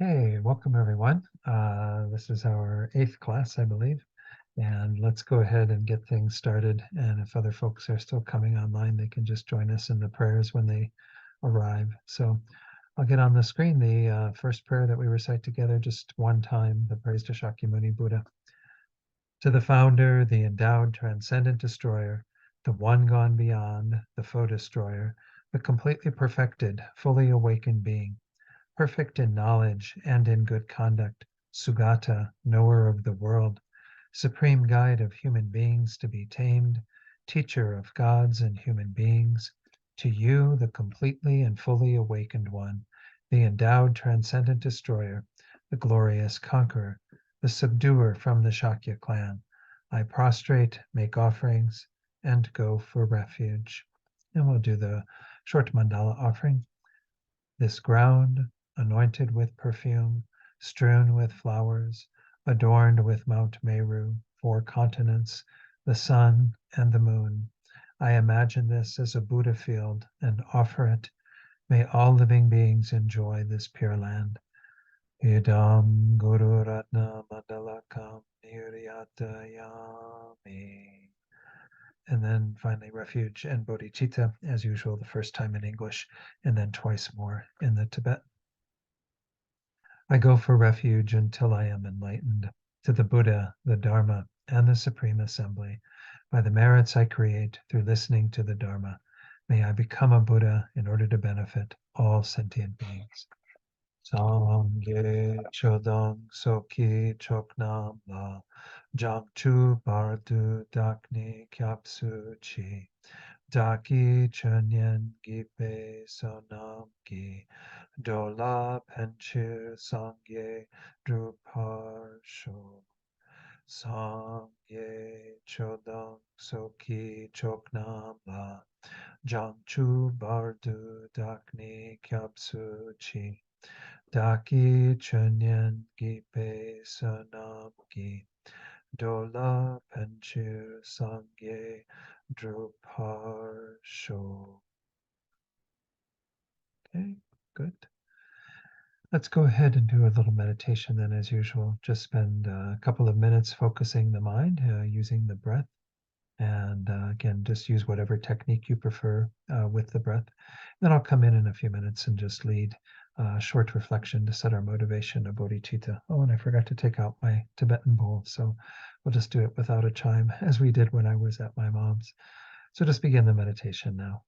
Hey, welcome everyone. This is our eighth class, I believe, and let's go ahead and get things started. And if other folks are still coming online, they can just join us in the prayers when they arrive. So I'll get on the screen the first prayer that we recite together just one time, the praise to Shakyamuni Buddha. To the founder, the endowed transcendent destroyer, the one gone beyond, the foe destroyer, the completely perfected, fully awakened being, perfect in knowledge and in good conduct, Sugata, knower of the world, supreme guide of human beings to be tamed, teacher of gods and human beings, to you, the completely and fully awakened one, the endowed transcendent destroyer, the glorious conqueror, the subduer from the Shakya clan, I prostrate, make offerings, and go for refuge. And we'll do the short mandala offering. This ground, anointed with perfume, strewn with flowers, adorned with Mount Meru, four continents, the sun and the moon. I imagine this as a Buddha field and offer it. May all living beings enjoy this pure land. Idam Guru Ratna Mandalakam Niryatayami. And then finally, refuge and bodhicitta, as usual, the first time in English, and then twice more in the Tibet. I go for refuge until I am enlightened to the Buddha, the Dharma, and the Supreme Assembly. By the merits I create through listening to the Dharma, may I become a Buddha in order to benefit all sentient beings. Sangye Chodong Soki Choknam La Jamchu Bardu Dakni Kyapsu Chi Daki Chunyen Gipe Sonam Gi Dola Penchir Sangye Drupar Sho Sangye Chodong Soki Choknam La Jamchu Bardu Dakni Kyapsu Chi Daki Chunyen Gipe Sonam Gi Dola Penchir Sangye Drupar Sho. Okay, good. Let's go ahead and do a little meditation then, as usual. Just spend a couple of minutes focusing the mind using the breath. And again, just use whatever technique you prefer with the breath. Then I'll come in a few minutes and just lead a short reflection to set our motivation of bodhicitta. Oh, and I forgot to take out my Tibetan bowl. So we'll just do it without a chime as we did when I was at my mom's. So just begin the meditation now.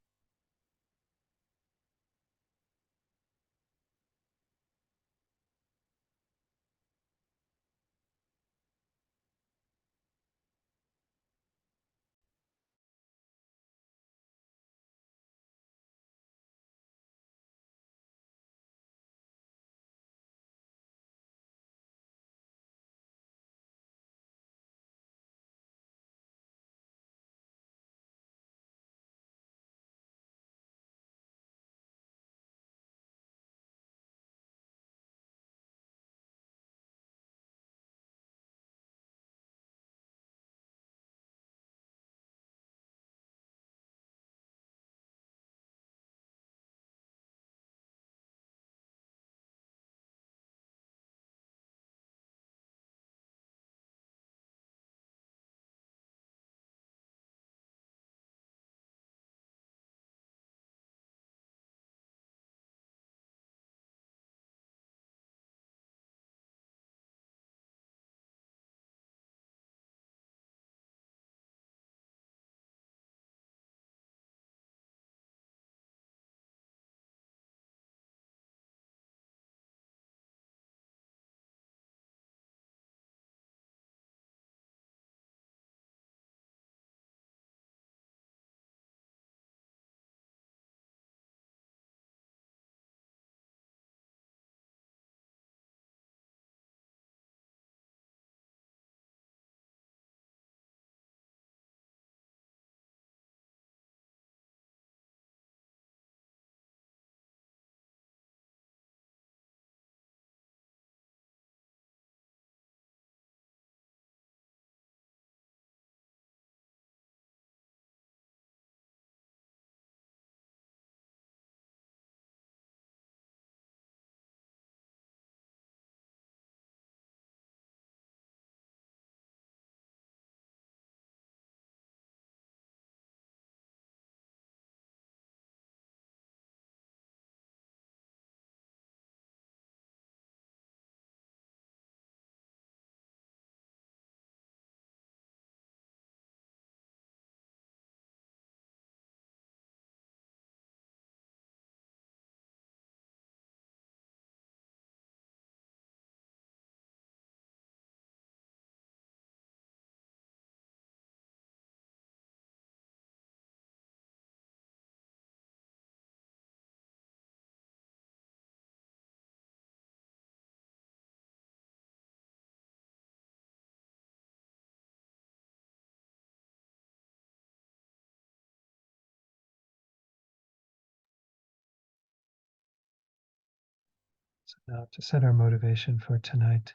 So now to set our motivation for tonight,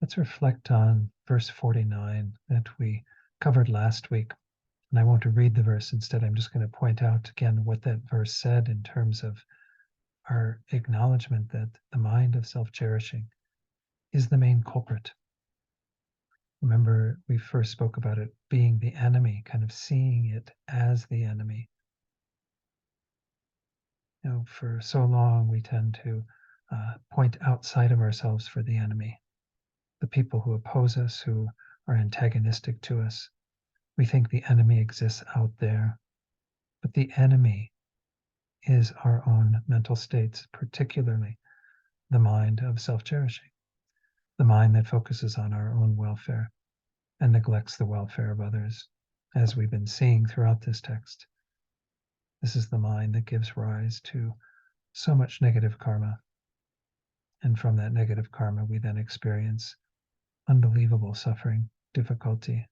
let's reflect on verse 49 that we covered last week. And I won't read the verse. Instead, I'm just going to point out again what that verse said in terms of our acknowledgement that the mind of self-cherishing is the main culprit. Remember, we first spoke about it being the enemy, kind of seeing it as the enemy. For so long, we tend to point outside of ourselves for the enemy, the people who oppose us, who are antagonistic to us. We think the enemy exists out there, but the enemy is our own mental states, particularly the mind of self-cherishing, the mind that focuses on our own welfare and neglects the welfare of others, as we've been seeing throughout this text. This is the mind that gives rise to so much negative karma. And from that negative karma, we then experience unbelievable suffering, difficulty,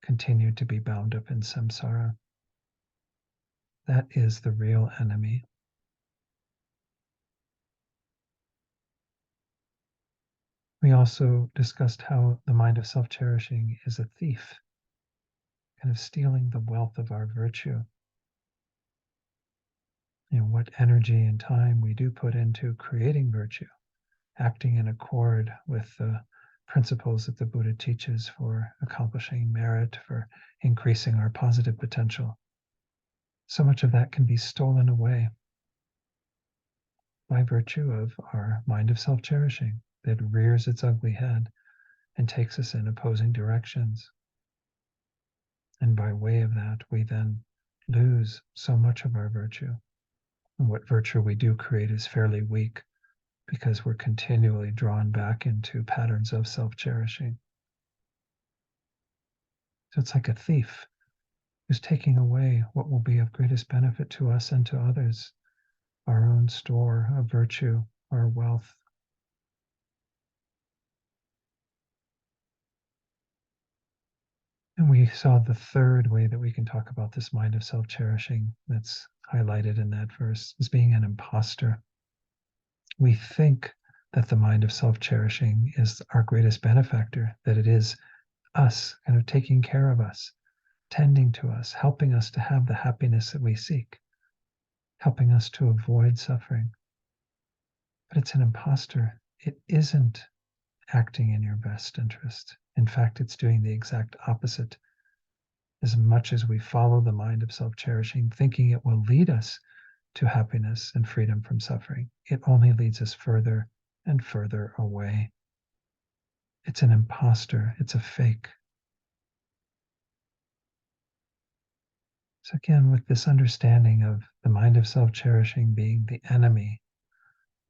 continue to be bound up in samsara. That is the real enemy. We also discussed how the mind of self-cherishing is a thief, kind of stealing the wealth of our virtue. What energy and time we do put into creating virtue, acting in accord with the principles that the Buddha teaches for accomplishing merit, for increasing our positive potential. So much of that can be stolen away by virtue of our mind of self-cherishing that rears its ugly head and takes us in opposing directions. And by way of that, we then lose so much of our virtue. And what virtue we do create is fairly weak because we're continually drawn back into patterns of self-cherishing. So it's like a thief who's taking away what will be of greatest benefit to us and to others, our own store of virtue, our wealth. And we saw the third way that we can talk about this mind of self-cherishing that's highlighted in that verse as being an imposter. We think that the mind of self-cherishing is our greatest benefactor, that it is us kind of taking care of us, tending to us, helping us to have the happiness that we seek, helping us to avoid suffering. But it's an imposter. It isn't acting in your best interest. In fact, it's doing the exact opposite. As much as we follow the mind of self-cherishing, thinking it will lead us to happiness and freedom from suffering, it only leads us further and further away. It's an imposter. It's a fake. So again, with this understanding of the mind of self-cherishing being the enemy,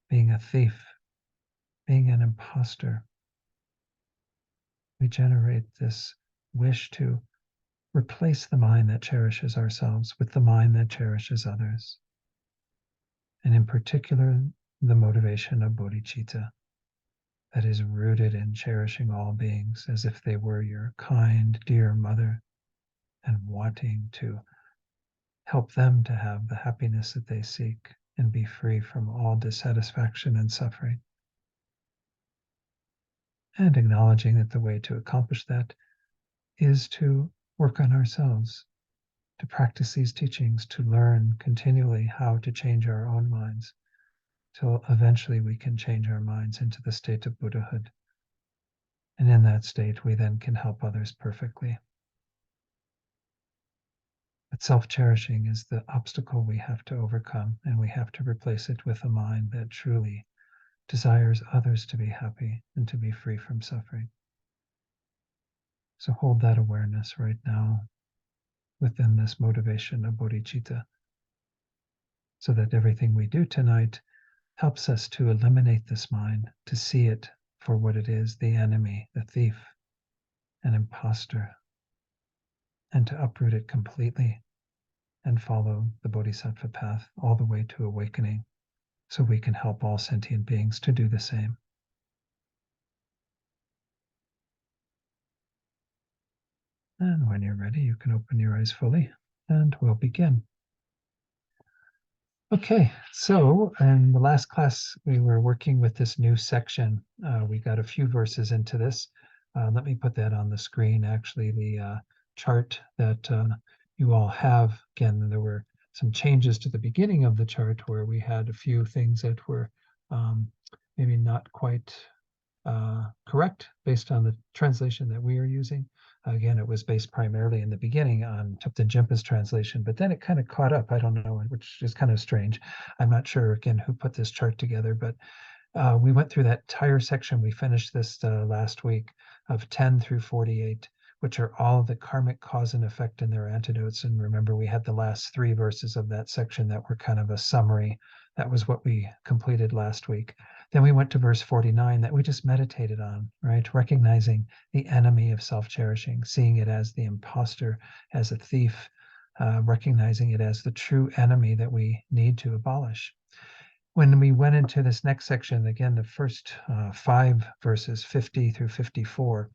being a thief, being an imposter, we generate this wish to replace the mind that cherishes ourselves with the mind that cherishes others. And in particular, the motivation of bodhicitta, that is rooted in cherishing all beings as if they were your kind, dear mother, and wanting to help them to have the happiness that they seek and be free from all dissatisfaction and suffering. And acknowledging that the way to accomplish that is to work on ourselves, to practice these teachings, to learn continually how to change our own minds, till eventually we can change our minds into the state of Buddhahood. And in that state, we then can help others perfectly. But self-cherishing is the obstacle we have to overcome, and we have to replace it with a mind that truly desires others to be happy and to be free from suffering. So hold that awareness right now within this motivation of bodhicitta, so that everything we do tonight helps us to eliminate this mind, to see it for what it is, the enemy, the thief, an imposter, and to uproot it completely and follow the bodhisattva path all the way to awakening, so we can help all sentient beings to do the same. And when you're ready, you can open your eyes fully and we'll begin. Okay, so in the last class, we were working with this new section. We got a few verses into this. Let me put that on the screen. Actually, the chart that you all have, again, there were some changes to the beginning of the chart where we had a few things that were um, maybe not quite correct based on the translation that we are using. Again, it was based primarily in the beginning on Thupten Jinpa's translation, but then it kind of caught up. I don't know, which is kind of strange. I'm not sure, again, who put this chart together, but we went through that entire section. We finished this last week of 10 through 48, which are all the karmic cause and effect and their antidotes. And remember, we had the last three verses of that section that were kind of a summary. That was what we completed last week. Then we went to verse 49 that we just meditated on, right? Recognizing the enemy of self cherishing, seeing it as the imposter, as a thief, recognizing it as the true enemy that we need to abolish. When we went into this next section, again, the first five verses, 50 through 54,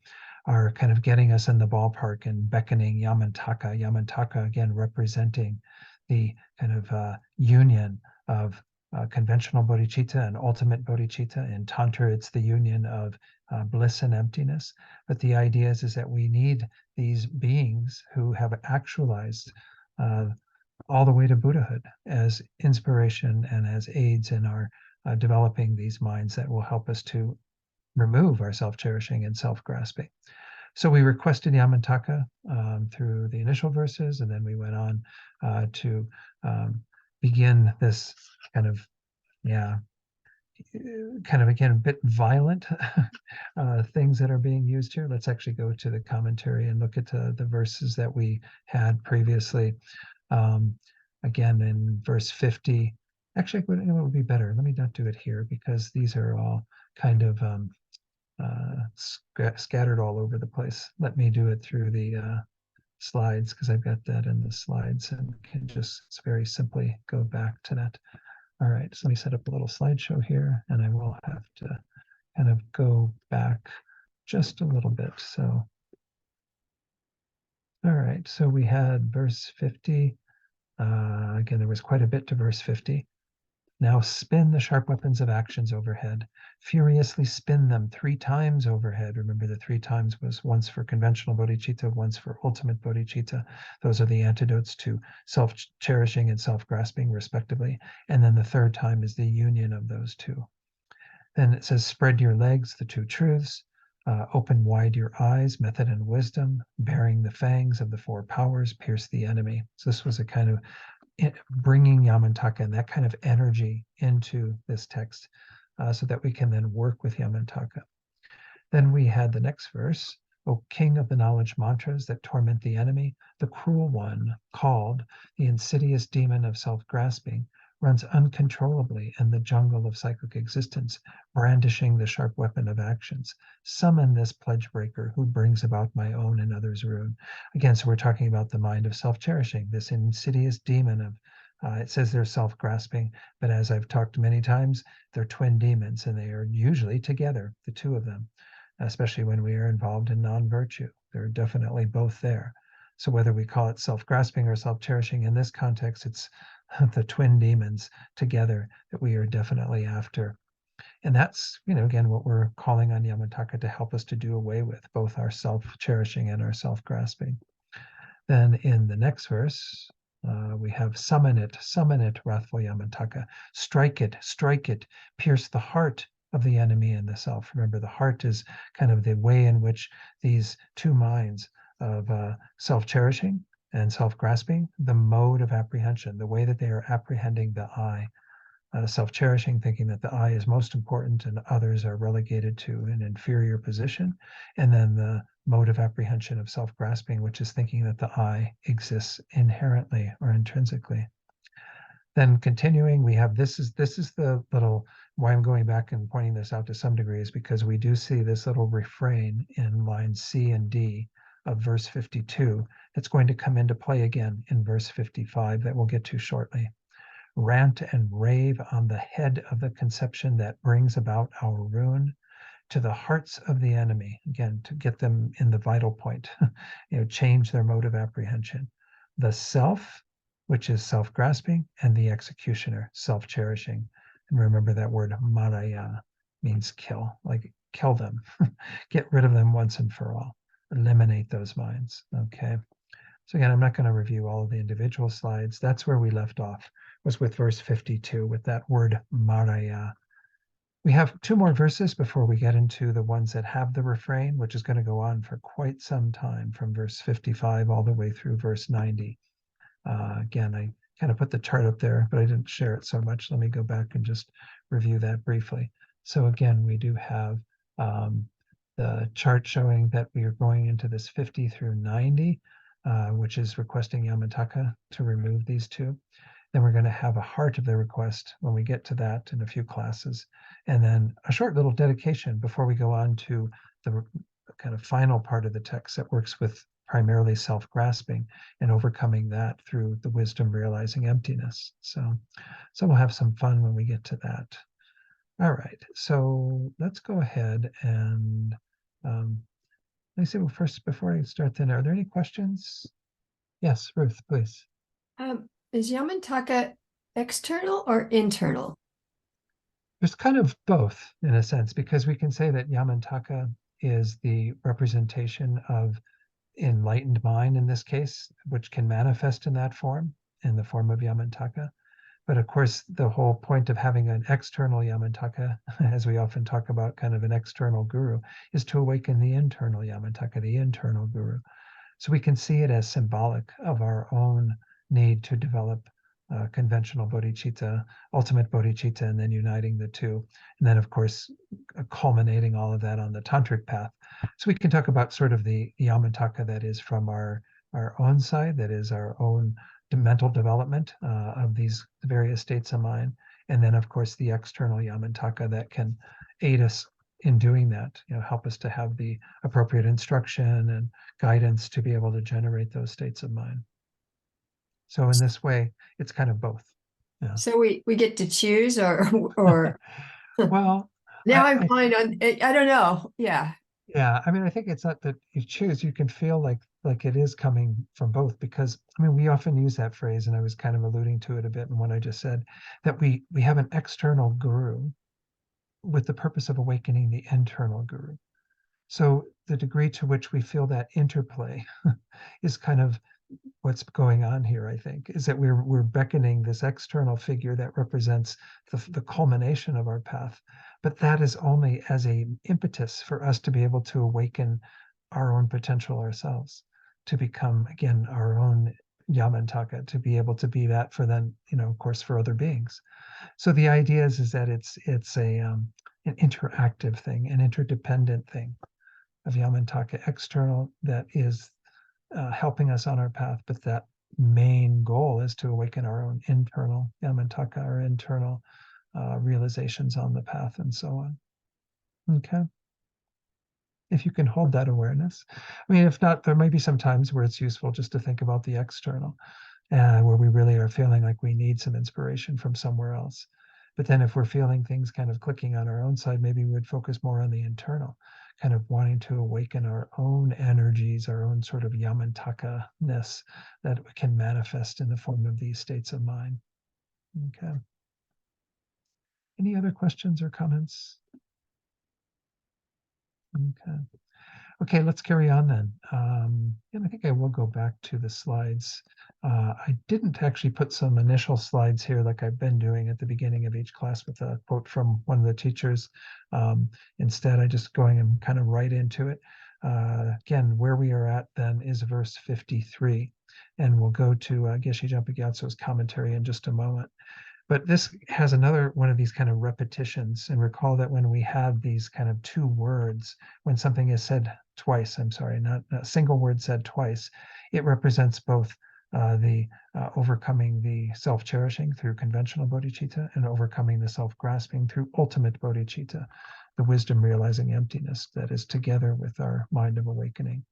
are kind of getting us in the ballpark and beckoning Yamantaka. Yamantaka, again, representing the kind of union of conventional bodhicitta and ultimate bodhicitta. In Tantra, it's the union of bliss and emptiness. But the idea is that we need these beings who have actualized all the way to Buddhahood as inspiration and as aids in our developing these minds that will help us to remove our self-cherishing and self-grasping. So we requested Yamantaka through the initial verses, and then we went on to begin this kind of, yeah, kind of again a bit violent things that are being used here. Let's actually go to the commentary and look at the verses that we had previously. Um, again, in verse 50, actually, it would be better. Let me not do it here because these are all kind of scattered all over the place. Let me do it through the slides because I've got that in the slides and can just very simply go back to that. All right, so let me set up a little slideshow here and I will have to kind of go back just a little bit. So, all right, so we had verse 50. Again, there was quite a bit to verse 50. Now spin the sharp weapons of actions overhead. Furiously spin them 3 times overhead. Remember, the 3 times was once for conventional bodhicitta, once for ultimate bodhicitta. Those are the antidotes to self-cherishing and self-grasping, respectively. And then the third time is the union of those two. Then it says, spread your legs, the two truths. Open wide your eyes, method and wisdom. Bearing the fangs of the 4 powers, pierce the enemy. So this was a kind of bringing Yamantaka and that kind of energy into this text so that we can then work with Yamantaka. Then we had the next verse, O king of the knowledge mantras that torment the enemy, the cruel one, called the insidious demon of self-grasping, runs uncontrollably in the jungle of cyclic existence, brandishing the sharp weapon of actions. Summon this pledge breaker who brings about my own and others' ruin. Again, so we're talking about the mind of self-cherishing, this insidious demon of it says they're self-grasping, but as I've talked many times, they're twin demons and they are usually together, the two of them, especially when we are involved in non-virtue. They're definitely both there. So whether we call it self-grasping or self-cherishing, in this context, it's the twin demons together that we are definitely after. And that's, again, what we're calling on Yamantaka to help us to do away with, both our self-cherishing and our self-grasping. Then in the next verse, we have summon it, wrathful Yamantaka. Strike it, pierce the heart of the enemy and the self. Remember, the heart is kind of the way in which these two minds of self-cherishing and self-grasping, the mode of apprehension, the way that they are apprehending the I, self-cherishing, thinking that the I is most important and others are relegated to an inferior position. And then the mode of apprehension of self-grasping, which is thinking that the I exists inherently or intrinsically. Then continuing, we have this is the little, why I'm going back and pointing this out to some degree is because we do see this little refrain in lines C and D of verse 52 that's going to come into play again in verse 55 that we'll get to shortly. Rant and rave on the head of the conception that brings about our ruin, to the hearts of the enemy, again, to get them in the vital point, change their mode of apprehension. The self, which is self-grasping, and the executioner, self-cherishing. And remember that word maraya means kill, like kill them, get rid of them once and for all, eliminate those minds. Okay. So again, I'm not going to review all of the individual slides. That's where we left off, was with verse 52, with that word maraya. We have 2 more verses before we get into the ones that have the refrain, which is going to go on for quite some time, from verse 55 all the way through verse 90. Again, I kind of put the chart up there, but I didn't share it so much. Let me go back and just review that briefly. So again, we do have the chart showing that we are going into this 50 through 90, which is requesting Yamataka to remove these 2. Then we're going to have a heart of the request when we get to that in a few classes. And then a short little dedication before we go on to the kind of final part of the text that works with primarily self-grasping and overcoming that through the wisdom realizing emptiness. So we'll have some fun when we get to that. All right, so let's go ahead and let me see. Well, first, before I start, then, are there any questions? Yes, Ruth, please. Is Yamantaka external or internal? There's kind of both in a sense, because we can say that Yamantaka is the representation of enlightened mind in this case, which can manifest in that form, in the form of Yamantaka. But of course, the whole point of having an external Yamantaka, as we often talk about, kind of an external guru, is to awaken the internal Yamantaka, the internal guru. So we can see it as symbolic of our own need to develop conventional bodhicitta, ultimate bodhicitta, and then uniting the 2. And then, of course, culminating all of that on the tantric path. So we can talk about sort of the Yamantaka that is from our own side, that is our own mental development of these various states of mind. And then, of course, the external Yamantaka that can aid us in doing that, help us to have the appropriate instruction and guidance to be able to generate those states of mind. So in this way, it's kind of both. Yeah. So we get to choose or Well, now I'm I fine on I don't know. Yeah. yeah, I mean, I think it's not that you choose. You can feel like it is coming from both, because I mean, we often use that phrase, and I was kind of alluding to it a bit in what I just said, that we have an external guru with the purpose of awakening the internal guru. So the degree to which we feel that interplay is kind of what's going on here, I think, is that we're beckoning this external figure that represents the culmination of our path. But that is only as a impetus for us to be able to awaken our own potential ourselves, to become, again, our own Yamantaka, to be able to be that for then, of course, for other beings. So the idea is that it's an interactive thing, an interdependent thing of Yamantaka external that is helping us on our path, but that main goal is to awaken our own internal Yamantaka, our internal realizations on the path, and so on. Okay. If you can hold that awareness. I mean, if not, there may be some times where it's useful just to think about the external, where we really are feeling like we need some inspiration from somewhere else. But then if we're feeling things kind of clicking on our own side, maybe we would focus more on the internal, kind of wanting to awaken our own energies, our own sort of Yamantaka-ness that can manifest in the form of these states of mind. Okay. Any other questions or comments? Okay. Okay, let's carry on then. And I think I will go back to the slides. I didn't actually put some initial slides here like I've been doing at the beginning of each class with a quote from one of the teachers. Instead, I just going and kind of right into it. Again, where we are at then is verse 53. And we'll go to Geshe Jampa Gyatso's commentary in just a moment. But this has another one of these kind of repetitions. And recall that when we have these kind of 2 words, when something is said twice, I'm sorry, not a single word said twice, it represents both the overcoming the self-cherishing through conventional bodhicitta and overcoming the self-grasping through ultimate bodhicitta, the wisdom realizing emptiness that is together with our mind of awakening.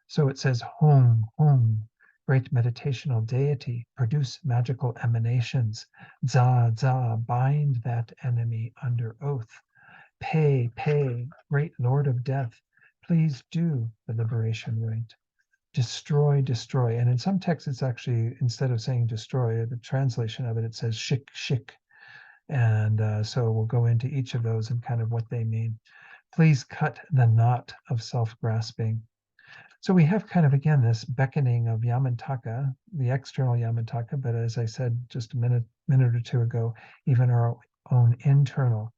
So it says, home, home, great meditational deity, produce magical emanations. Za, za, bind that enemy under oath. Pei, pei, great lord of death, please do the liberation rite. destroy, destroy. And in some texts, it's actually, instead of saying destroy, the translation of it, it says shik, shik. And so we'll go into each of those and kind of what they mean. Please cut the knot of self-grasping. So we have kind of, again, this beckoning of Yamantaka, the external Yamantaka, but as I said just a minute or two ago, even our own internal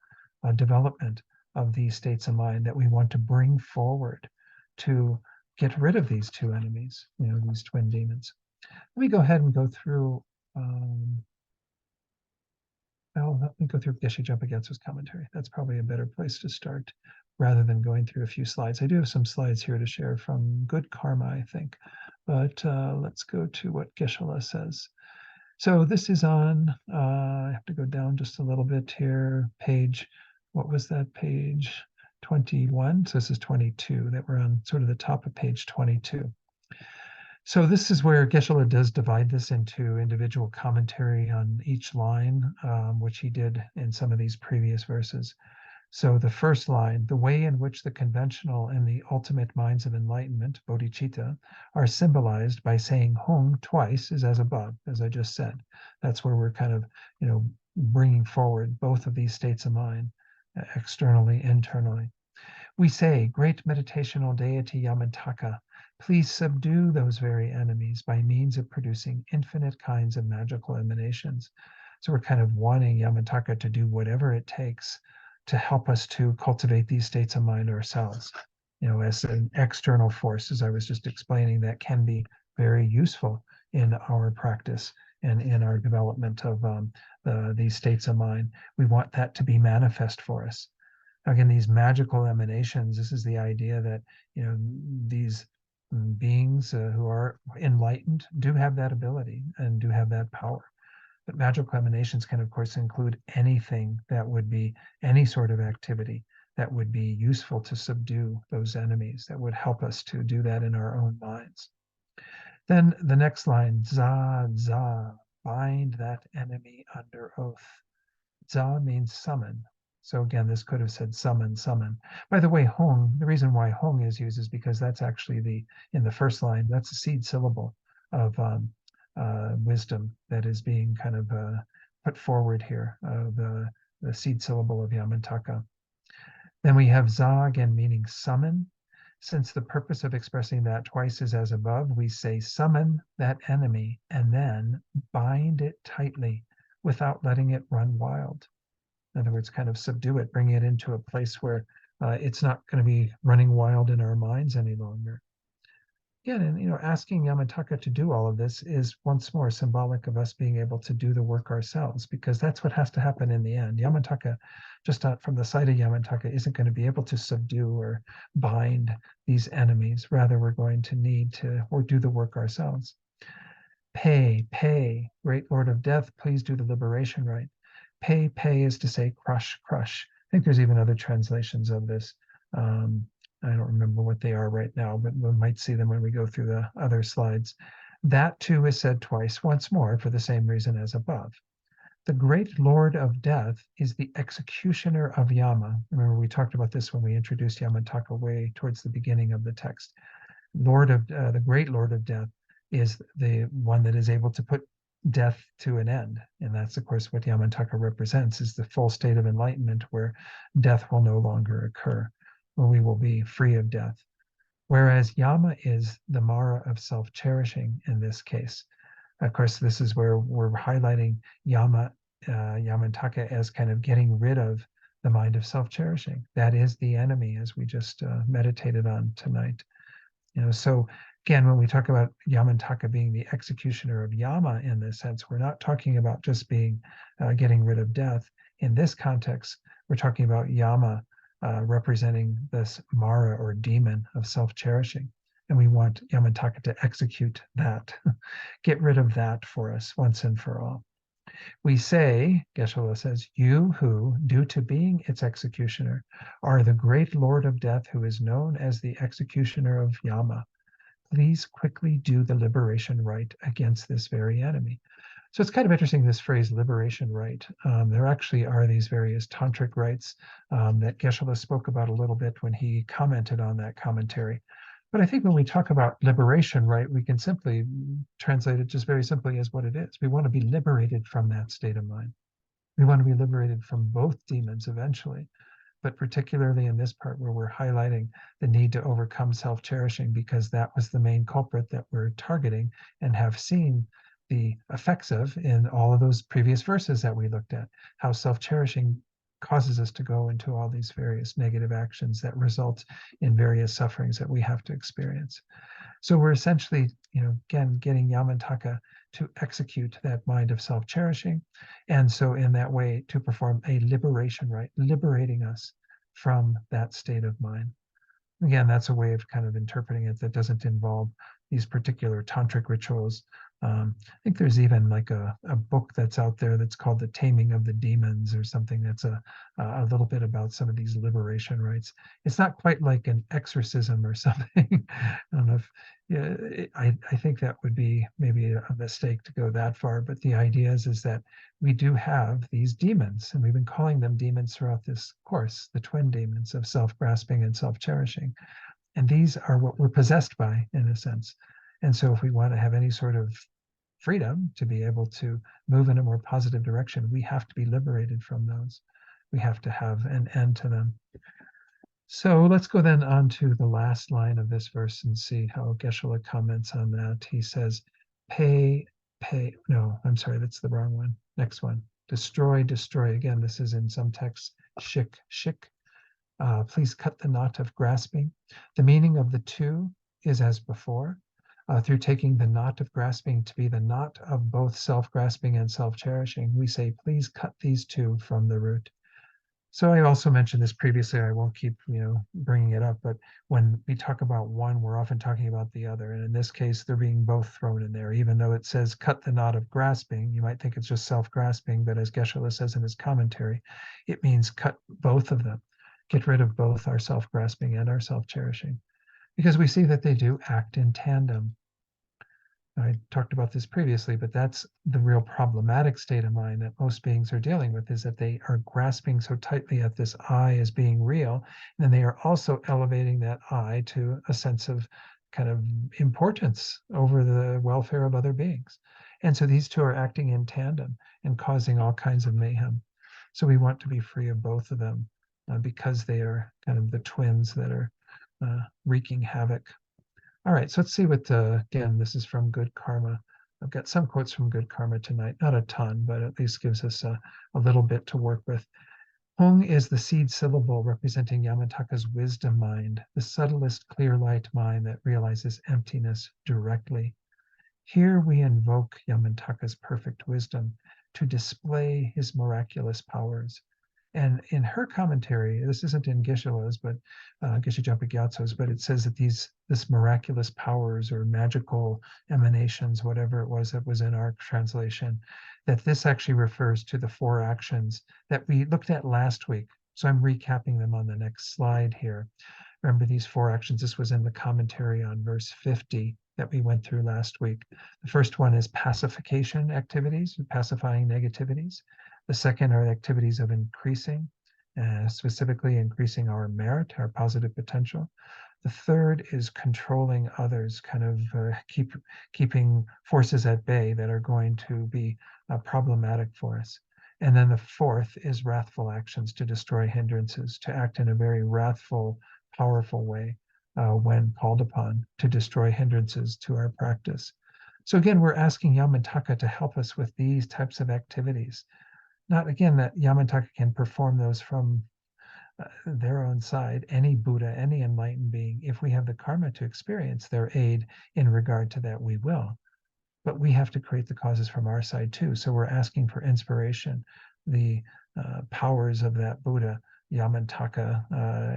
development of these states of mind that we want to bring forward to get rid of these two enemies, these twin demons. Let me go ahead and go through, let me go through Geshe Jumpa Gyatso's commentary. That's probably a better place to start rather than going through a few slides. I do have some slides here to share from Good Karma, I think, but let's go to what Geshe-la says. So this is on, I have to go down just a little bit here, page, what was that page? 21, so this is 22, that we're on sort of the top of page 22. So this is where Geshe-la does divide this into individual commentary on each line, which he did in some of these previous verses. So the first line, the way in which the conventional and the ultimate minds of enlightenment, bodhicitta, are symbolized by saying Hong twice is as above, as I just said. That's where we're kind of, bringing forward both of these states of mind, externally, internally. We say, great meditational deity Yamantaka, please subdue those very enemies by means of producing infinite kinds of magical emanations. So we're kind of wanting Yamantaka to do whatever it takes to help us to cultivate these states of mind ourselves, as an external force, as I was just explaining, that can be very useful in our practice and in our development of these states of mind. We want that to be manifest for us. Again, these magical emanations, this is the idea that, these beings who are enlightened do have that ability and do have that power. But magical emanations can, of course, include anything that would be any sort of activity that would be useful to subdue those enemies, that would help us to do that in our own minds. Then the next line, za, za, bind that enemy under oath. Za means summon. So again, this could have said summon, summon. By the way, Hong, the reason why Hong is used is because that's actually in the first line, that's the seed syllable of wisdom that is being kind of put forward here, the seed syllable of Yamantaka. Then we have za, again, meaning summon. Since the purpose of expressing that twice is as above, we say summon that enemy and then bind it tightly without letting it run wild. In other words, kind of subdue it, bring it into a place where it's not going to be running wild in our minds any longer. Again, and asking Yamantaka to do all of this is once more symbolic of us being able to do the work ourselves, because that's what has to happen in the end. Yamantaka, just from the side of Yamantaka, isn't going to be able to subdue or bind these enemies. Rather, we're going to need to do the work ourselves. Pay, great Lord of Death, please do the liberation rite. Pay is to say crush, crush. I think there's even other translations of this. I don't remember what they are right now, but we might see them when we go through the other slides. That too is said twice, once more, for the same reason as above. The great Lord of Death is the executioner of Yama. Remember, we talked about this when we introduced Yamantaka way towards the beginning of the text. The great Lord of Death is the one that is able to put death to an end. And that's, of course, what Yamantaka represents, is the full state of enlightenment where death will no longer occur, where we will be free of death. Whereas Yama is the Mara of self-cherishing in this case. Of course, this is where we're highlighting Yamantaka as kind of getting rid of the mind of self-cherishing. That is the enemy, as we just meditated on tonight. So again, when we talk about Yamantaka being the executioner of Yama in this sense, we're not talking about just being getting rid of death. In this context, we're talking about Yama representing this Mara or demon of self-cherishing. And we want Yamantaka to execute that, get rid of that for us once and for all. We say, Geshe-la says, you who, due to being its executioner, are the great Lord of Death who is known as the executioner of Yama. Please quickly do the liberation rite against this very enemy. So it's kind of interesting, this phrase, liberation rite. There actually are these various tantric rites that Geshe-la spoke about a little bit when he commented on that commentary. But I think when we talk about liberation, right, we can simply translate it just very simply as what it is. We want to be liberated from that state of mind. We want to be liberated from both demons eventually, but particularly in this part where we're highlighting the need to overcome self-cherishing, because that was the main culprit that we're targeting and have seen the effects of in all of those previous verses that we looked at, how self-cherishing causes us to go into all these various negative actions that result in various sufferings that we have to experience. So we're essentially, again, getting Yamantaka to execute that mind of self-cherishing. And so in that way, to perform a liberation rite, liberating us from that state of mind. Again, that's a way of kind of interpreting it that doesn't involve these particular tantric rituals. I think there's even like a book that's out there that's called The Taming of the Demons or something that's a little bit about some of these liberation rites. It's not quite like an exorcism or something. I don't know if, yeah, I think that would be maybe a mistake to go that far, but the idea is that we do have these demons, and we've been calling them demons throughout this course, the twin demons of self-grasping and self-cherishing. And these are what we're possessed by, in a sense. And so if we want to have any sort of freedom to be able to move in a more positive direction, we have to be liberated from those. We have to have an end to them. So let's go then on to the last line of this verse and see how Geshe-la comments on that. He says, no, I'm sorry, that's the wrong one. Next one, destroy. Again, this is in some texts, shik. Please cut the knot of grasping. The meaning of the two is as before, through taking the knot of grasping to be the knot of both self-grasping and self-cherishing, we say, please cut these two from the root. So I also mentioned this previously, I won't keep, bringing it up, but when we talk about one, we're often talking about the other. And in this case, they're being both thrown in there, even though it says cut the knot of grasping. You might think it's just self-grasping, but as Geshe-la says in his commentary, it means cut both of them, get rid of both our self-grasping and our self-cherishing, because we see that they do act in tandem. I talked about this previously, but that's the real problematic state of mind that most beings are dealing with, is that they are grasping so tightly at this I as being real, and they are also elevating that I to a sense of kind of importance over the welfare of other beings. And so these two are acting in tandem and causing all kinds of mayhem. So we want to be free of both of them because they are kind of the twins that are wreaking havoc. All right, so let's see what, again, this is from Good Karma. I've got some quotes from Good Karma tonight, not a ton, but at least gives us a little bit to work with. Hung is the seed syllable representing Yamantaka's wisdom mind, the subtlest clear light mind that realizes emptiness directly. Here we invoke Yamantaka's perfect wisdom to display his miraculous powers. And in her commentary, this isn't in Geshe-la's, but Geshe-Jampa Gyatso's, but it says that this miraculous powers or magical emanations, whatever it was that was in our translation, that this actually refers to the 4 actions that we looked at last week. So I'm recapping them on the next slide here. Remember these 4 actions, this was in the commentary on verse 50 that we went through last week. The first one is pacification activities, pacifying negativities. The second are activities of increasing, specifically increasing our merit, our positive potential. The third is controlling others, kind of keeping forces at bay that are going to be problematic for us. And then the fourth is wrathful actions, to destroy hindrances, to act in a very wrathful, powerful way when called upon to destroy hindrances to our practice. So again, we're asking Yamantaka to help us with these types of activities. Not again that Yamantaka can perform those from their own side, any Buddha, any enlightened being. If we have the karma to experience their aid in regard to that, we will. But we have to create the causes from our side too. So we're asking for inspiration, the powers of that Buddha, Yamantaka,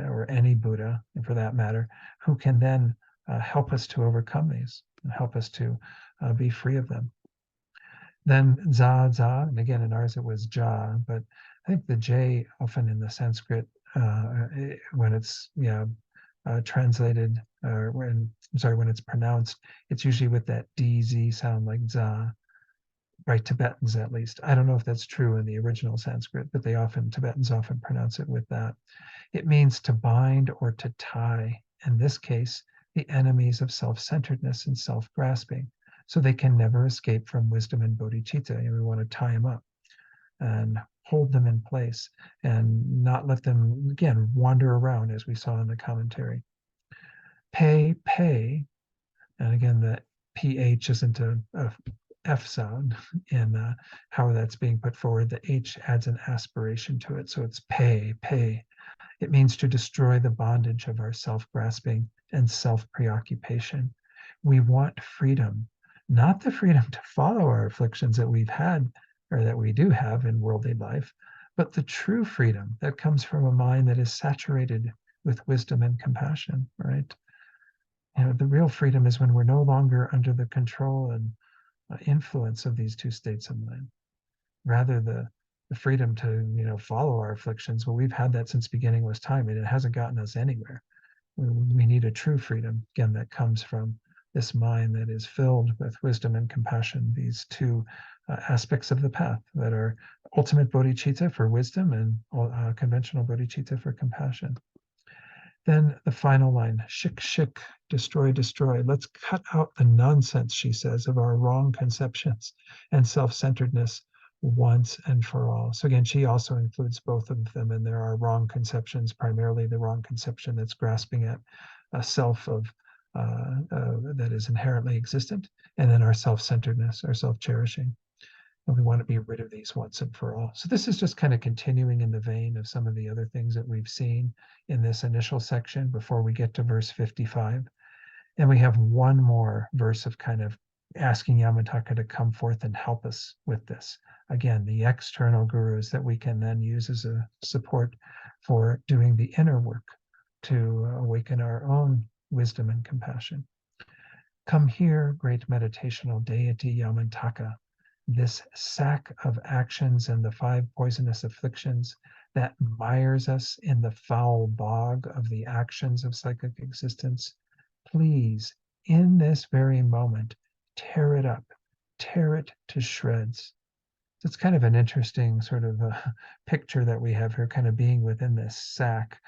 or any Buddha, for that matter, who can then help us to overcome these and help us to be free of them. Then za, and again in ours it was ja, but I think the J often in the Sanskrit, when it's translated, or when it's pronounced, it's usually with that DZ sound like za, by Tibetans at least. I don't know if that's true in the original Sanskrit, but Tibetans often pronounce it with that. It means to bind or to tie. In this case, the enemies of self-centeredness and self-grasping, so they can never escape from wisdom and bodhicitta. And we want to tie them up and hold them in place and not let them, again, wander around, as we saw in the commentary. Pay, and again, the PH isn't a F sound in how that's being put forward. The H adds an aspiration to it. So it's pay. It means to destroy the bondage of our self-grasping and self-preoccupation. We want freedom, not the freedom to follow our afflictions that we've had or that we do have in worldly life, but the true freedom that comes from a mind that is saturated with wisdom and compassion, right? The real freedom is when we're no longer under the control and influence of these two states of mind. Rather, the freedom to follow our afflictions. Well, we've had that since beginningless time, and it hasn't gotten us anywhere. We need a true freedom, again, that comes from this mind that is filled with wisdom and compassion, these two aspects of the path that are ultimate bodhicitta for wisdom and conventional bodhicitta for compassion. Then the final line, shik, destroy. Let's cut out the nonsense, she says, of our wrong conceptions and self-centeredness once and for all. So again, she also includes both of them, and there are wrong conceptions, primarily the wrong conception that's grasping at a self of that is inherently existent, and then our self-centeredness, our self-cherishing. And we want to be rid of these once and for all. So this is just kind of continuing in the vein of some of the other things that we've seen in this initial section before we get to verse 55. And we have one more verse of kind of asking Yamataka to come forth and help us with this. Again, the external gurus that we can then use as a support for doing the inner work to awaken our own wisdom and compassion. Come here, great meditational deity Yamantaka, this sack of actions and the 5 poisonous afflictions that mires us in the foul bog of the actions of psychic existence, please, in this very moment, tear it up, tear it to shreds. So it's kind of an interesting sort of picture that we have here, kind of being within this sack,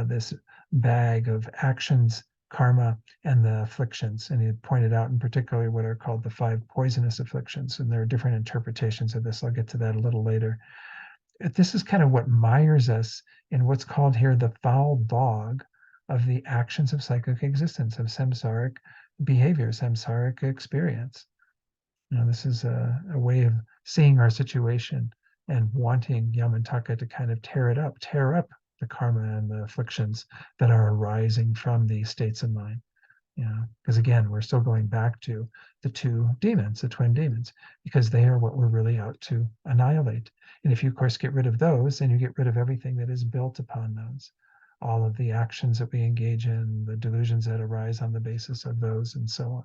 this bag of actions, karma, and the afflictions. And he pointed out in particular what are called the 5 poisonous afflictions. And there are different interpretations of this. I'll get to that a little later. This is kind of what mires us in what's called here the foul bog of the actions of psychic existence, of samsaric behavior, samsaric experience. This is a way of seeing our situation and wanting Yamantaka to kind of tear up the karma and the afflictions that are arising from these states of mind. Because again, we're still going back to the 2 demons, the twin demons, because they are what we're really out to annihilate. And if you, of course, get rid of those, then you get rid of everything that is built upon those, all of the actions that we engage in, the delusions that arise on the basis of those, and so on.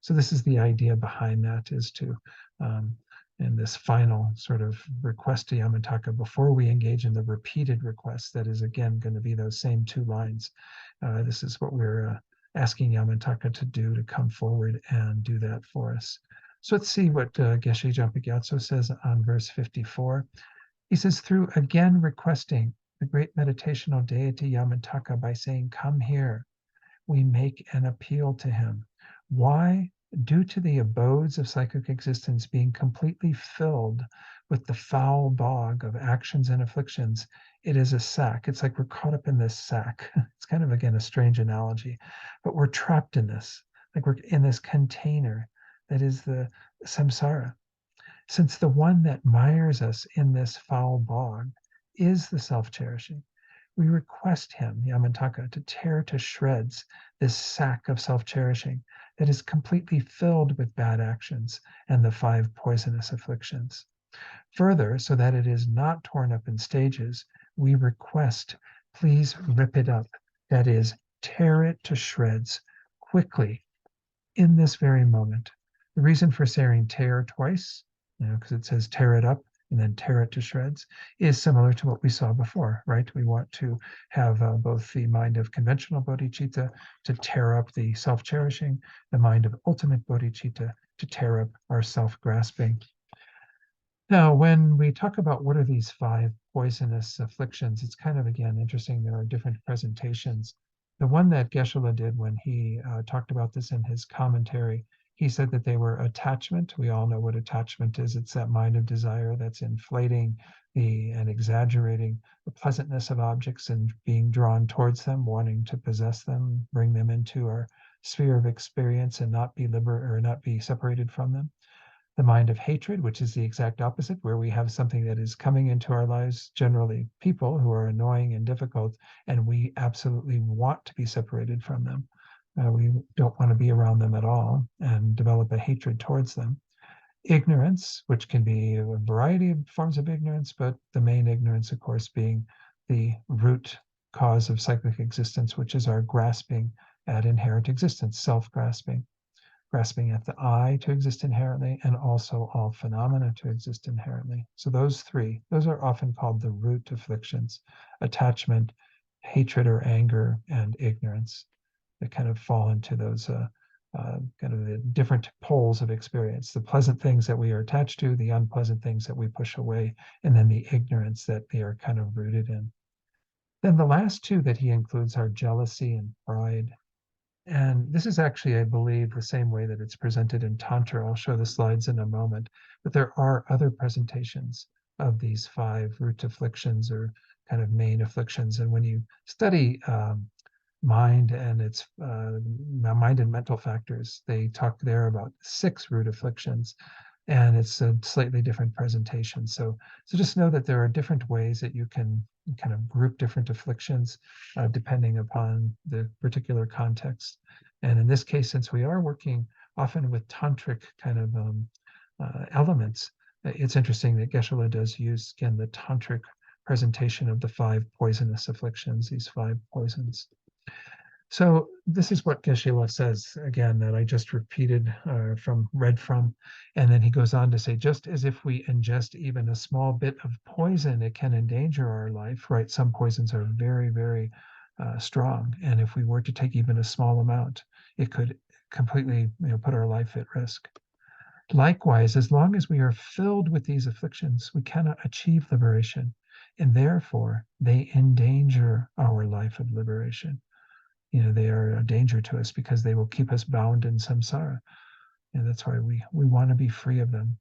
So this is the idea behind that, is to, in this final sort of request to Yamataka, before we engage in the repeated request, that is again going to be those same 2 lines. This is what we're asking Yamataka to do, to come forward and do that for us. So let's see what Geshe Jampa Gyatso says on verse 54. He says, through again requesting the great meditational deity Yamataka by saying, come here, we make an appeal to him. Why? Due to the abodes of psychic existence being completely filled with the foul bog of actions and afflictions, it is a sack. It's like we're caught up in this sack. It's kind of, again, a strange analogy, but we're trapped in this, like we're in this container that is the samsara. Since the one that mires us in this foul bog is the self-cherishing, we request him, Yamantaka, to tear to shreds this sack of self-cherishing that is completely filled with bad actions and the 5 poisonous afflictions. Further, so that it is not torn up in stages, we request, please rip it up. That is, tear it to shreds quickly in this very moment. The reason for saying tear twice, because it says tear it up and then tear it to shreds, is similar to what we saw before, right? We want to have both the mind of conventional bodhicitta to tear up the self-cherishing, the mind of ultimate bodhicitta to tear up our self-grasping. Now, when we talk about what are these 5 poisonous afflictions, it's kind of, again, interesting. There are different presentations The one that Geshe-la did when he talked about this in his commentary, he said that they were attachment. We all know what attachment is. It's that mind of desire that's inflating and exaggerating the pleasantness of objects and being drawn towards them, wanting to possess them, bring them into our sphere of experience and not be or not be separated from them. The mind of hatred, which is the exact opposite, where we have something that is coming into our lives, generally people who are annoying and difficult, and we absolutely want to be separated from them. We don't want to be around them at all and develop a hatred towards them. Ignorance, which can be a variety of forms of ignorance, but the main ignorance, of course, being the root cause of cyclic existence, which is our grasping at inherent existence, self-grasping. Grasping at the I to exist inherently, and also all phenomena to exist inherently. So those three, those are often called the root afflictions: attachment, hatred or anger, and ignorance. They kind of fall into those kind of the different poles of experience: the pleasant things that we are attached to, the unpleasant things that we push away, and then the ignorance that they are kind of rooted in. Then the last two that he includes are jealousy and pride. And this is actually, I believe, the same way that it's presented in Tantra. I'll show the slides in a moment. But there are other presentations of these five root afflictions or kind of main afflictions. And when you study mind and its mind and mental factors, they talk there about 6 root afflictions, and it's a slightly different presentation. So just know that there are different ways that you can kind of group different afflictions depending upon the particular context. And in this case, since we are working often with tantric kind of elements, it's interesting that Geshe-la does use, again, the tantric presentation of the 5 poisonous afflictions, these 5 poisons. So this is what Geshe-la says, again, that I just repeated read from. And then he goes on to say, just as if we ingest even a small bit of poison, it can endanger our life, right? Some poisons are very, very strong. And if we were to take even a small amount, it could completely put our life at risk. Likewise, as long as we are filled with these afflictions, we cannot achieve liberation. And therefore, they endanger our life of liberation. They are a danger to us because they will keep us bound in samsara. And that's why we want to be free of them.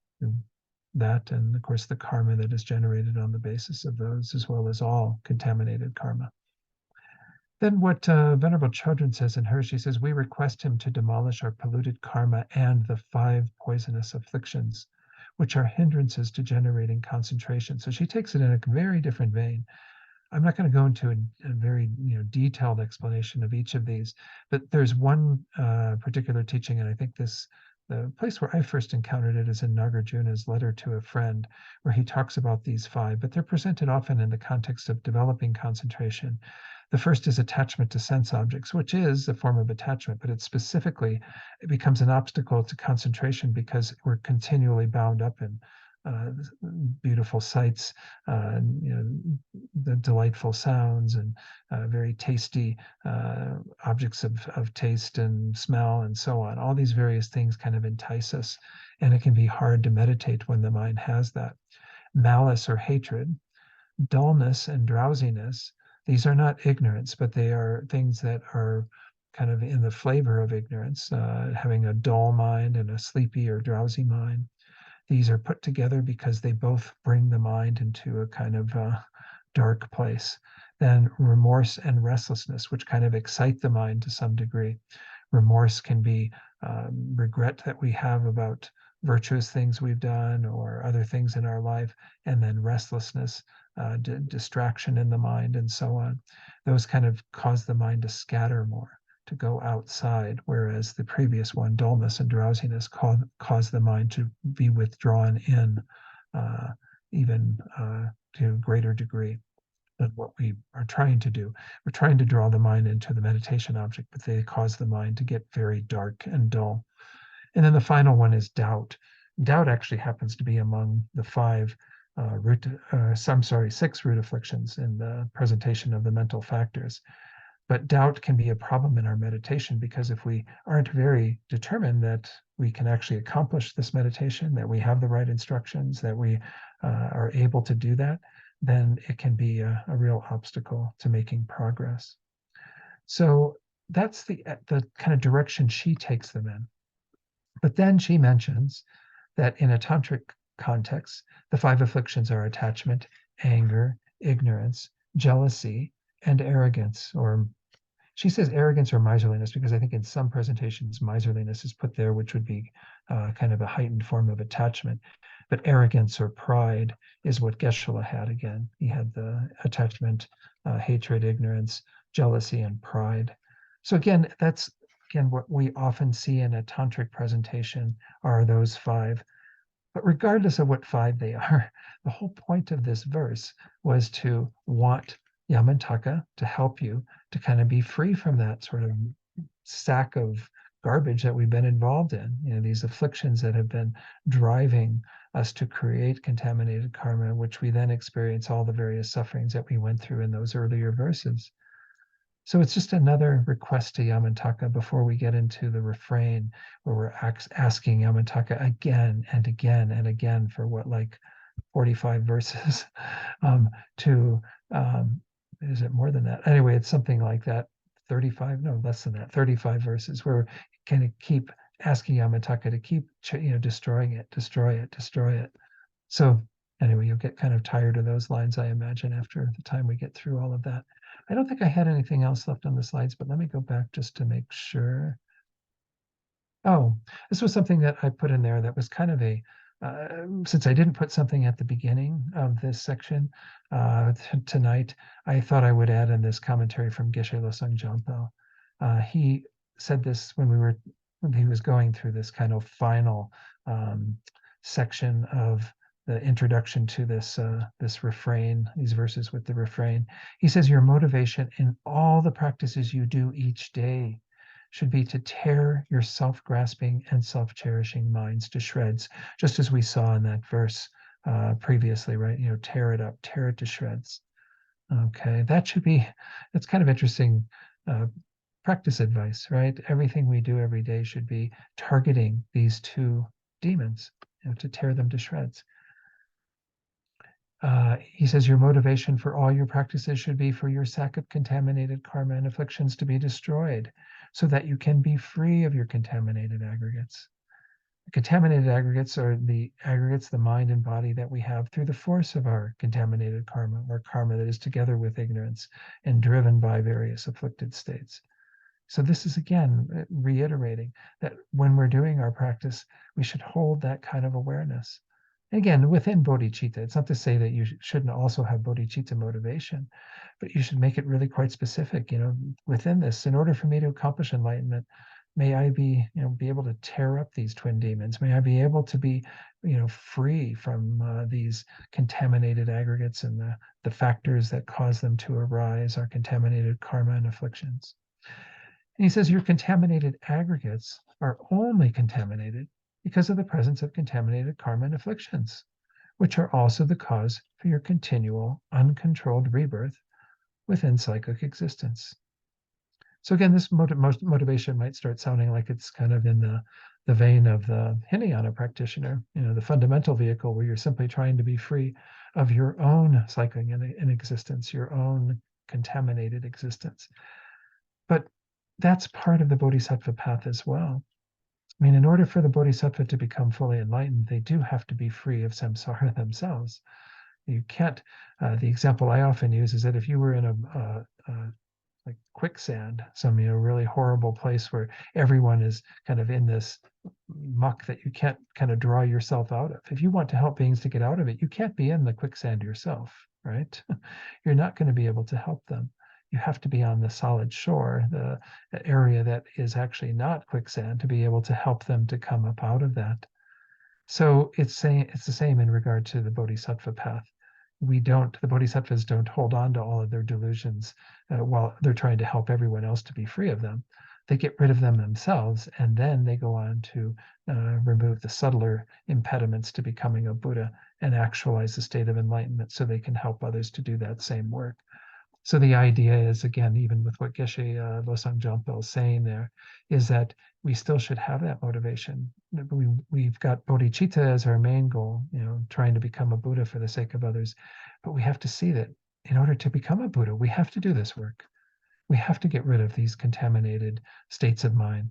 That, and of course, the karma that is generated on the basis of those, as well as all contaminated karma. Then what Venerable Chodron says in her, she says, we request him to demolish our polluted karma and the 5 poisonous afflictions, which are hindrances to generating concentration. So she takes it in a very different vein. I'm not going to go into a very detailed explanation of each of these, but there's one particular teaching, and I think the place where I first encountered it is in Nagarjuna's letter to a friend, where he talks about these 5, but they're presented often in the context of developing concentration. The first is attachment to sense objects, which is a form of attachment, but it becomes an obstacle to concentration because we're continually bound up in beautiful sights, the delightful sounds, and very tasty objects of taste and smell and so on. All these various things kind of entice us, and it can be hard to meditate when the mind has that. Malice or hatred, dullness and drowsiness, these are not ignorance, but they are things that are kind of in the flavor of ignorance, having a dull mind and a sleepy or drowsy mind. These are put together because they both bring the mind into a kind of dark place. Then remorse and restlessness, which kind of excite the mind to some degree. Remorse can be regret that we have about virtuous things we've done or other things in our life, and then restlessness, distraction in the mind, and so on. Those kind of cause the mind to scatter more, to go outside, whereas the previous one, dullness and drowsiness, cause the mind to be withdrawn in even to a greater degree than what we are trying to do. We're trying to draw the mind into the meditation object, but they cause the mind to get very dark and dull. And then the final one is doubt. Doubt actually happens to be among the 6 root afflictions in the presentation of the mental factors. But doubt can be a problem in our meditation because if we aren't very determined that we can actually accomplish this meditation, that we have the right instructions, that we are able to do that, then it can be a real obstacle to making progress. So that's the kind of direction she takes them in. But then she mentions that in a tantric context, the five afflictions are attachment, anger, ignorance, jealousy, and arrogance. Or she says arrogance or miserliness because I think in some presentations miserliness is put there, which would be kind of a heightened form of attachment. But arrogance or pride is what Geshe-la had again. He had the attachment, hatred, ignorance, jealousy, and pride. So again, that's again what we often see in a tantric presentation are those five. But regardless of what five they are, the whole point of this verse was to want Yamantaka to help you to kind of be free from that sort of sack of garbage that we've been involved in, these afflictions that have been driving us to create contaminated karma, which we then experience all the various sufferings that we went through in those earlier verses. So it's just another request to Yamantaka before we get into the refrain where we're asking Yamantaka again and again and again for what, like 45 verses to, is it more than that? Anyway, it's something like that, 35, no, less than that, 35 verses where kind of keep asking Yamantaka to keep, destroying it, destroy it, destroy it. So anyway, you'll get kind of tired of those lines, I imagine, after the time we get through all of that. I don't think I had anything else left on the slides, but let me go back just to make sure. Oh, this was something that I put in there that was kind of since I didn't put something at the beginning of this section tonight, I thought I would add in this commentary from Geshe Losang Jampo. He said this when he was going through this kind of final section of the introduction to this refrain, these verses with the refrain. He says, your motivation in all the practices you do each day should be to tear your self-grasping and self-cherishing minds to shreds, just as we saw in that verse previously, right? Tear it up, tear it to shreds. Okay, that's kind of interesting practice advice, right? Everything we do every day should be targeting these two demons, to tear them to shreds. He says your motivation for all your practices should be for your sack of contaminated karma and afflictions to be destroyed so that you can be free of your contaminated aggregates. Contaminated aggregates are the aggregates, the mind and body that we have through the force of our contaminated karma, or karma that is together with ignorance and driven by various afflicted states. So this is again reiterating that when we're doing our practice, we should hold that kind of awareness. Again, within bodhicitta, it's not to say that you shouldn't also have bodhicitta motivation, but you should make it really quite specific. Within this, in order for me to accomplish enlightenment, may I be able to tear up these twin demons. May I be able to be, free from these contaminated aggregates and the factors that cause them to arise, our contaminated karma and afflictions. And he says your contaminated aggregates are only contaminated because of the presence of contaminated karma and afflictions, which are also the cause for your continual uncontrolled rebirth within cyclic existence. So again, this motivation might start sounding like it's kind of in the vein of the Hinayana practitioner, the fundamental vehicle where you're simply trying to be free of your own cycling in existence, your own contaminated existence. But that's part of the bodhisattva path as well. I mean, in order for the bodhisattva to become fully enlightened, they do have to be free of samsara themselves. You can't, the example I often use is that if you were in a like quicksand, some really horrible place where everyone is kind of in this muck that you can't kind of draw yourself out of. If you want to help beings to get out of it, you can't be in the quicksand yourself, right? You're not going to be able to help them. You have to be on the solid shore, the area that is actually not quicksand, to be able to help them to come up out of that. So it's the same in regard to the bodhisattva path. The bodhisattvas don't hold on to all of their delusions while they're trying to help everyone else to be free of them. They get rid of them themselves, and then they go on to remove the subtler impediments to becoming a Buddha and actualize the state of enlightenment so they can help others to do that same work. So the idea is, again, even with what Geshe Losang Jampo is saying there, is that we still should have that motivation. We've got bodhicitta as our main goal, trying to become a Buddha for the sake of others. But we have to see that in order to become a Buddha, we have to do this work. We have to get rid of these contaminated states of mind.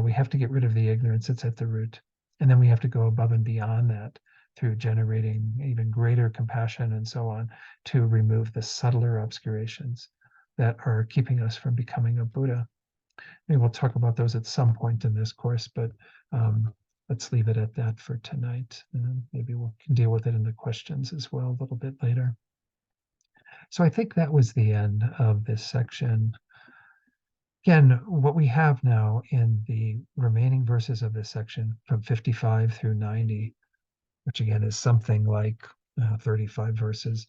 We have to get rid of the ignorance that's at the root. And then we have to go above and beyond that through generating even greater compassion and so on to remove the subtler obscurations that are keeping us from becoming a Buddha. Maybe we'll talk about those at some point in this course, but let's leave it at that for tonight. And maybe we'll deal with it in the questions as well a little bit later. So I think that was the end of this section. Again, what we have now in the remaining verses of this section from 55 through 90, which again is something like 35 verses,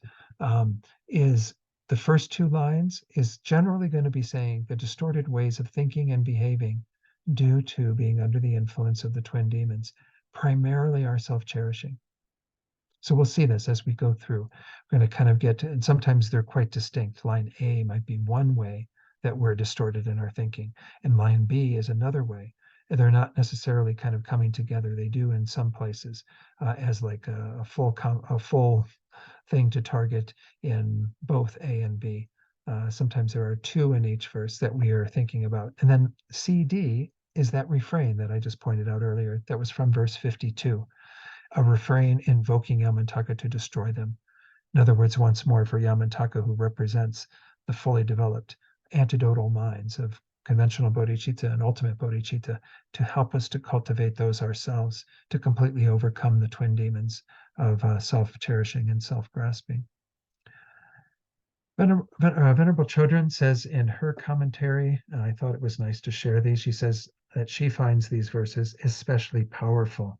is the first two lines is generally going to be saying the distorted ways of thinking and behaving due to being under the influence of the twin demons, primarily our self-cherishing. So we'll see this as we go through. We're going to kind of get to, and sometimes they're quite distinct. Line A might be one way that we're distorted in our thinking, and line B is another way. And they're not necessarily kind of coming together. They do in some places as like a full thing to target in both A and B. Sometimes there are two in each verse that we are thinking about. And then CD is that refrain that I just pointed out earlier that was from verse 52. A refrain invoking Yamantaka to destroy them. In other words, once more for Yamantaka, who represents the fully developed antidotal minds of conventional bodhicitta and ultimate bodhicitta, to help us to cultivate those ourselves, to completely overcome the twin demons of self-cherishing and self-grasping. Venerable Chodron says in her commentary, and I thought it was nice to share these, she says that she finds these verses especially powerful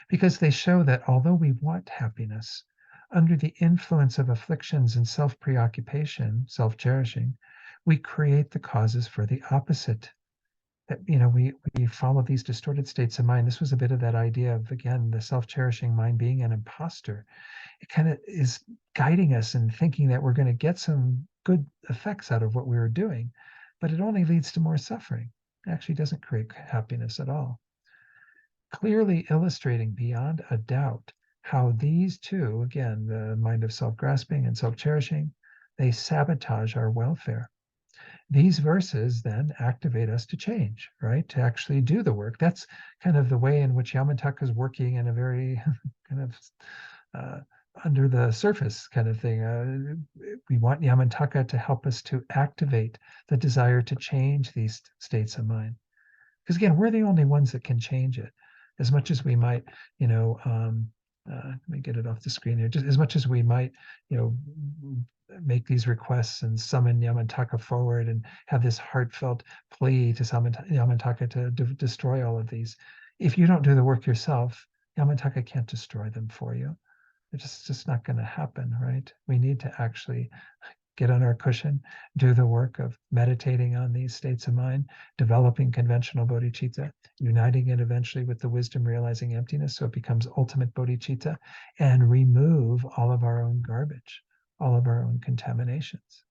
because they show that although we want happiness, under the influence of afflictions and self-preoccupation, self-cherishing, we create the causes for the opposite. That, we follow these distorted states of mind. This was a bit of that idea of, again, the self-cherishing mind being an imposter. It kind of is guiding us and thinking that we're going to get some good effects out of what we were doing, but it only leads to more suffering. It actually doesn't create happiness at all, clearly illustrating beyond a doubt how these two, again, the mind of self-grasping and self-cherishing, they sabotage our welfare. These verses then activate us to change, right? To actually do the work. That's kind of the way in which Yamantaka is working in a very kind of under the surface kind of thing. We want Yamantaka to help us to activate the desire to change these states of mind. Because again, we're the only ones that can change it. As much as we might, let me get it off the screen here. Just as much as we might, make these requests and summon Yamantaka forward and have this heartfelt plea to summon Yamantaka to destroy all of these. If you don't do the work yourself, Yamantaka can't destroy them for you. It's just not going to happen, right? We need to actually get on our cushion, do the work of meditating on these states of mind, developing conventional bodhicitta, uniting it eventually with the wisdom realizing emptiness so it becomes ultimate bodhicitta, and remove all of our own garbage, all of our own contaminations.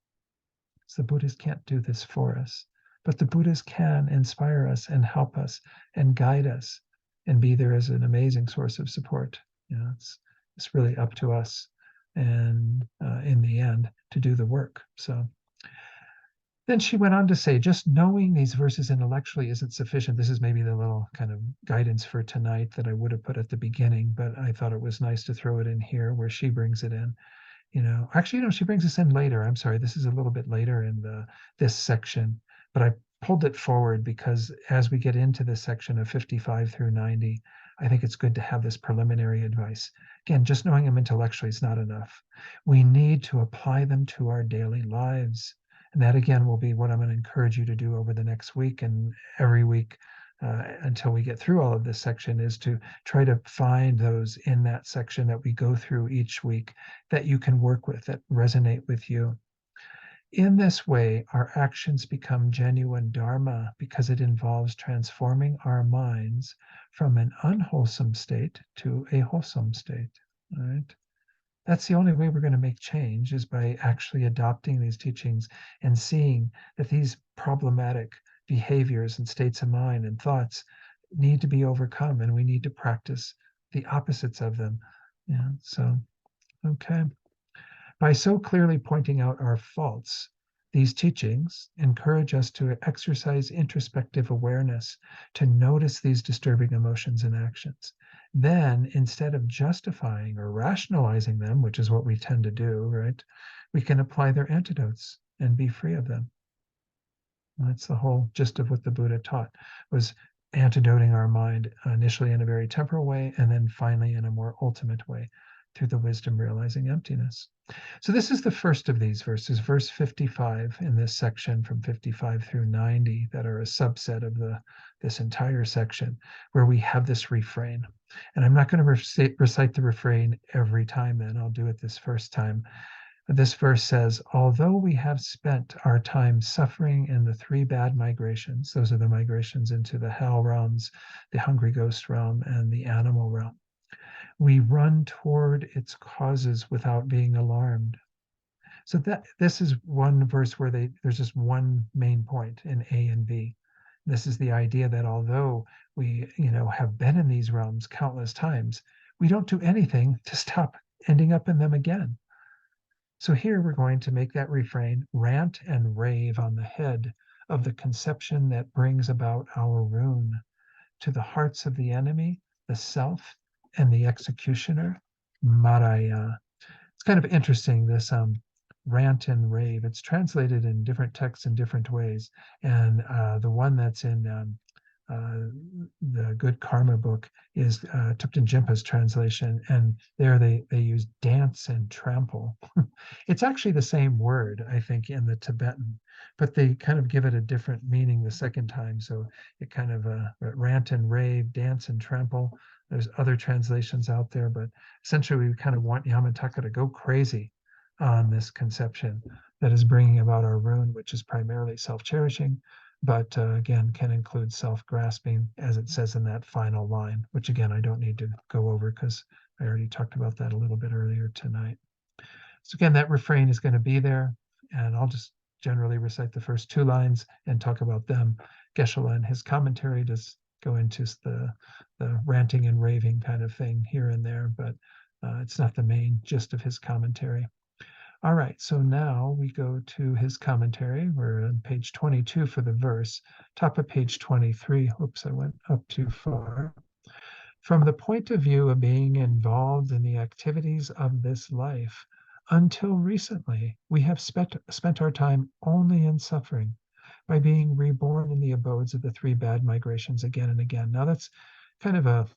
So the Buddhas can't do this for us, but the Buddhas can inspire us and help us and guide us and be there as an amazing source of support. It's really up to us, and in the end, to do the work. So then she went on to say, just knowing these verses intellectually isn't sufficient. This is maybe the little kind of guidance for tonight that I would have put at the beginning, but I thought it was nice to throw it in here where she brings it in. Actually, she brings this in later. I'm sorry, this is a little bit later in this section, but I pulled it forward because as we get into this section of 55 through 90, I think it's good to have this preliminary advice. Again, just knowing them intellectually is not enough. We need to apply them to our daily lives. And that, again, will be what I'm going to encourage you to do over the next week and every week until we get through all of this section, is to try to find those in that section that we go through each week that you can work with, that resonate with you. In this way, our actions become genuine dharma because it involves transforming our minds from an unwholesome state to a wholesome state. Right? That's the only way we're going to make change, is by actually adopting these teachings and seeing that these problematic behaviors and states of mind and thoughts need to be overcome, and we need to practice the opposites of them. Okay. By so clearly pointing out our faults, These teachings encourage us to exercise introspective awareness, to notice these disturbing emotions and actions. Then, instead of justifying or rationalizing them, which is what we tend to do, right, we can apply their antidotes and be free of them. That's the whole gist of what the Buddha taught, was antidoting our mind initially in a very temporal way, and then finally in a more ultimate way through the wisdom realizing emptiness. So this is the first of these verses, verse 55 in this section from 55 through 90 that are a subset of this entire section, where we have this refrain. And I'm not going to recite the refrain every time then, I'll do it this first time. This verse says, although we have spent our time suffering in the three bad migrations, those are the migrations into the hell realms, the hungry ghost realm, and the animal realm, we run toward its causes without being alarmed. So that this is one verse where there's just one main point in A and B. This is the idea that although we, have been in these realms countless times, we don't do anything to stop ending up in them again. So here we're going to make that refrain rant and rave on the head of the conception that brings about our ruin to the hearts of the enemy, the self, and the executioner, Maraya. It's kind of interesting, this rant and rave. It's translated in different texts in different ways. And the one that's in the Good Karma book is Thupten Jinpa's translation. And there they use dance and trample. It's actually the same word, I think, in the Tibetan, but they kind of give it a different meaning the second time. So it kind of rant and rave, dance and trample. There's other translations out there, but essentially we kind of want Yamataka to go crazy on this conception that is bringing about our ruin, which is primarily self-cherishing, but again, can include self-grasping, as it says in that final line, which again, I don't need to go over because I already talked about that a little bit earlier tonight. So again, that refrain is going to be there, and I'll just generally recite the first two lines and talk about them. Geshe-la in his commentary does go into the ranting and raving kind of thing here and there, but it's not the main gist of his commentary. All right, so now we go to his commentary. We're on page 22 for the verse, top of page 23. Oops, I went up too far. From the point of view of being involved in the activities of this life, until recently, we have spent our time only in suffering by being reborn in the abodes of the three bad migrations again and again. Now that's kind of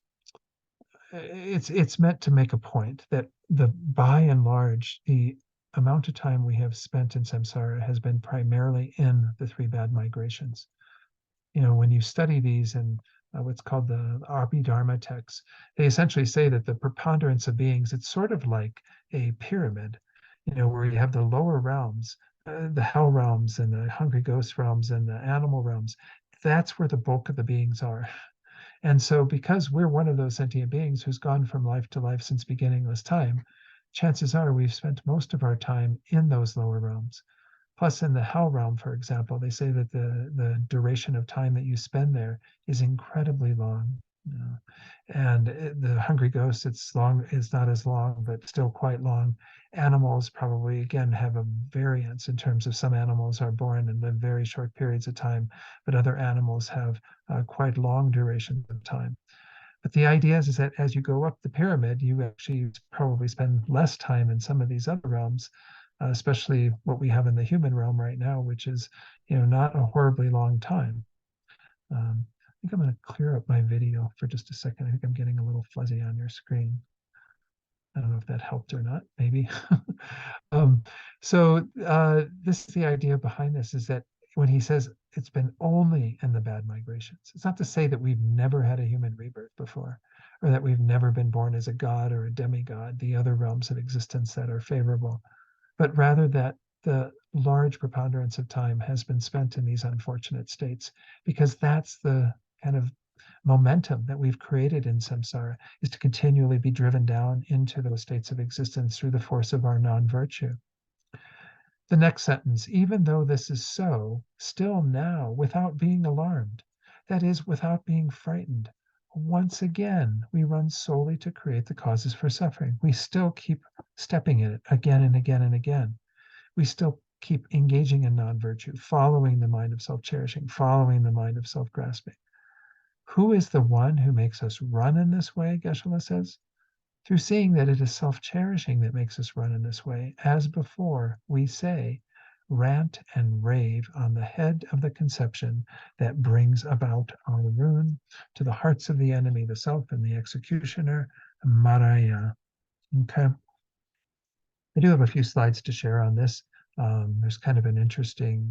it's meant to make a point that by and large, the amount of time we have spent in samsara has been primarily in the three bad migrations. When you study these and what's called the Abhidharma texts, they essentially say that the preponderance of beings, it's sort of like a pyramid, where you have the lower realms, the hell realms and the hungry ghost realms and the animal realms. That's where the bulk of the beings are. And so because we're one of those sentient beings who's gone from life to life since beginningless time, chances are we've spent most of our time in those lower realms. Plus, in the hell realm, for example, they say that the duration of time that you spend there is incredibly long. And the hungry ghost, it's not as long, but still quite long. Animals probably, again, have a variance in terms of some animals are born and live very short periods of time, but other animals have quite long durations of time. But the idea is that as you go up the pyramid, you actually probably spend less time in some of these other realms, especially what we have in the human realm right now, which is, not a horribly long time. I think I'm going to clear up my video for just a second. I think I'm getting a little fuzzy on your screen. I don't know if that helped or not, maybe. So this is the idea behind this, is that when he says it's been only in the bad migrations, it's not to say that we've never had a human rebirth before, or that we've never been born as a god or a demigod, the other realms of existence that are favorable, but rather that the large preponderance of time has been spent in these unfortunate states, because that's the kind of momentum that we've created in samsara, is to continually be driven down into those states of existence through the force of our non-virtue. The next sentence, even though this is so, still now, without being alarmed, that is, without being frightened, once again, we run solely to create the causes for suffering. We still keep stepping in it again and again and again. We still keep engaging in non-virtue, following the mind of self-cherishing, following the mind of self-grasping. Who is the one who makes us run in this way, Geshe-la says? Through seeing that it is self-cherishing that makes us run in this way, as before, we say, rant and rave on the head of the conception that brings about our ruin to the hearts of the enemy, the self, and the executioner, Maraya. Okay. I do have a few slides to share on this. There's kind of an interesting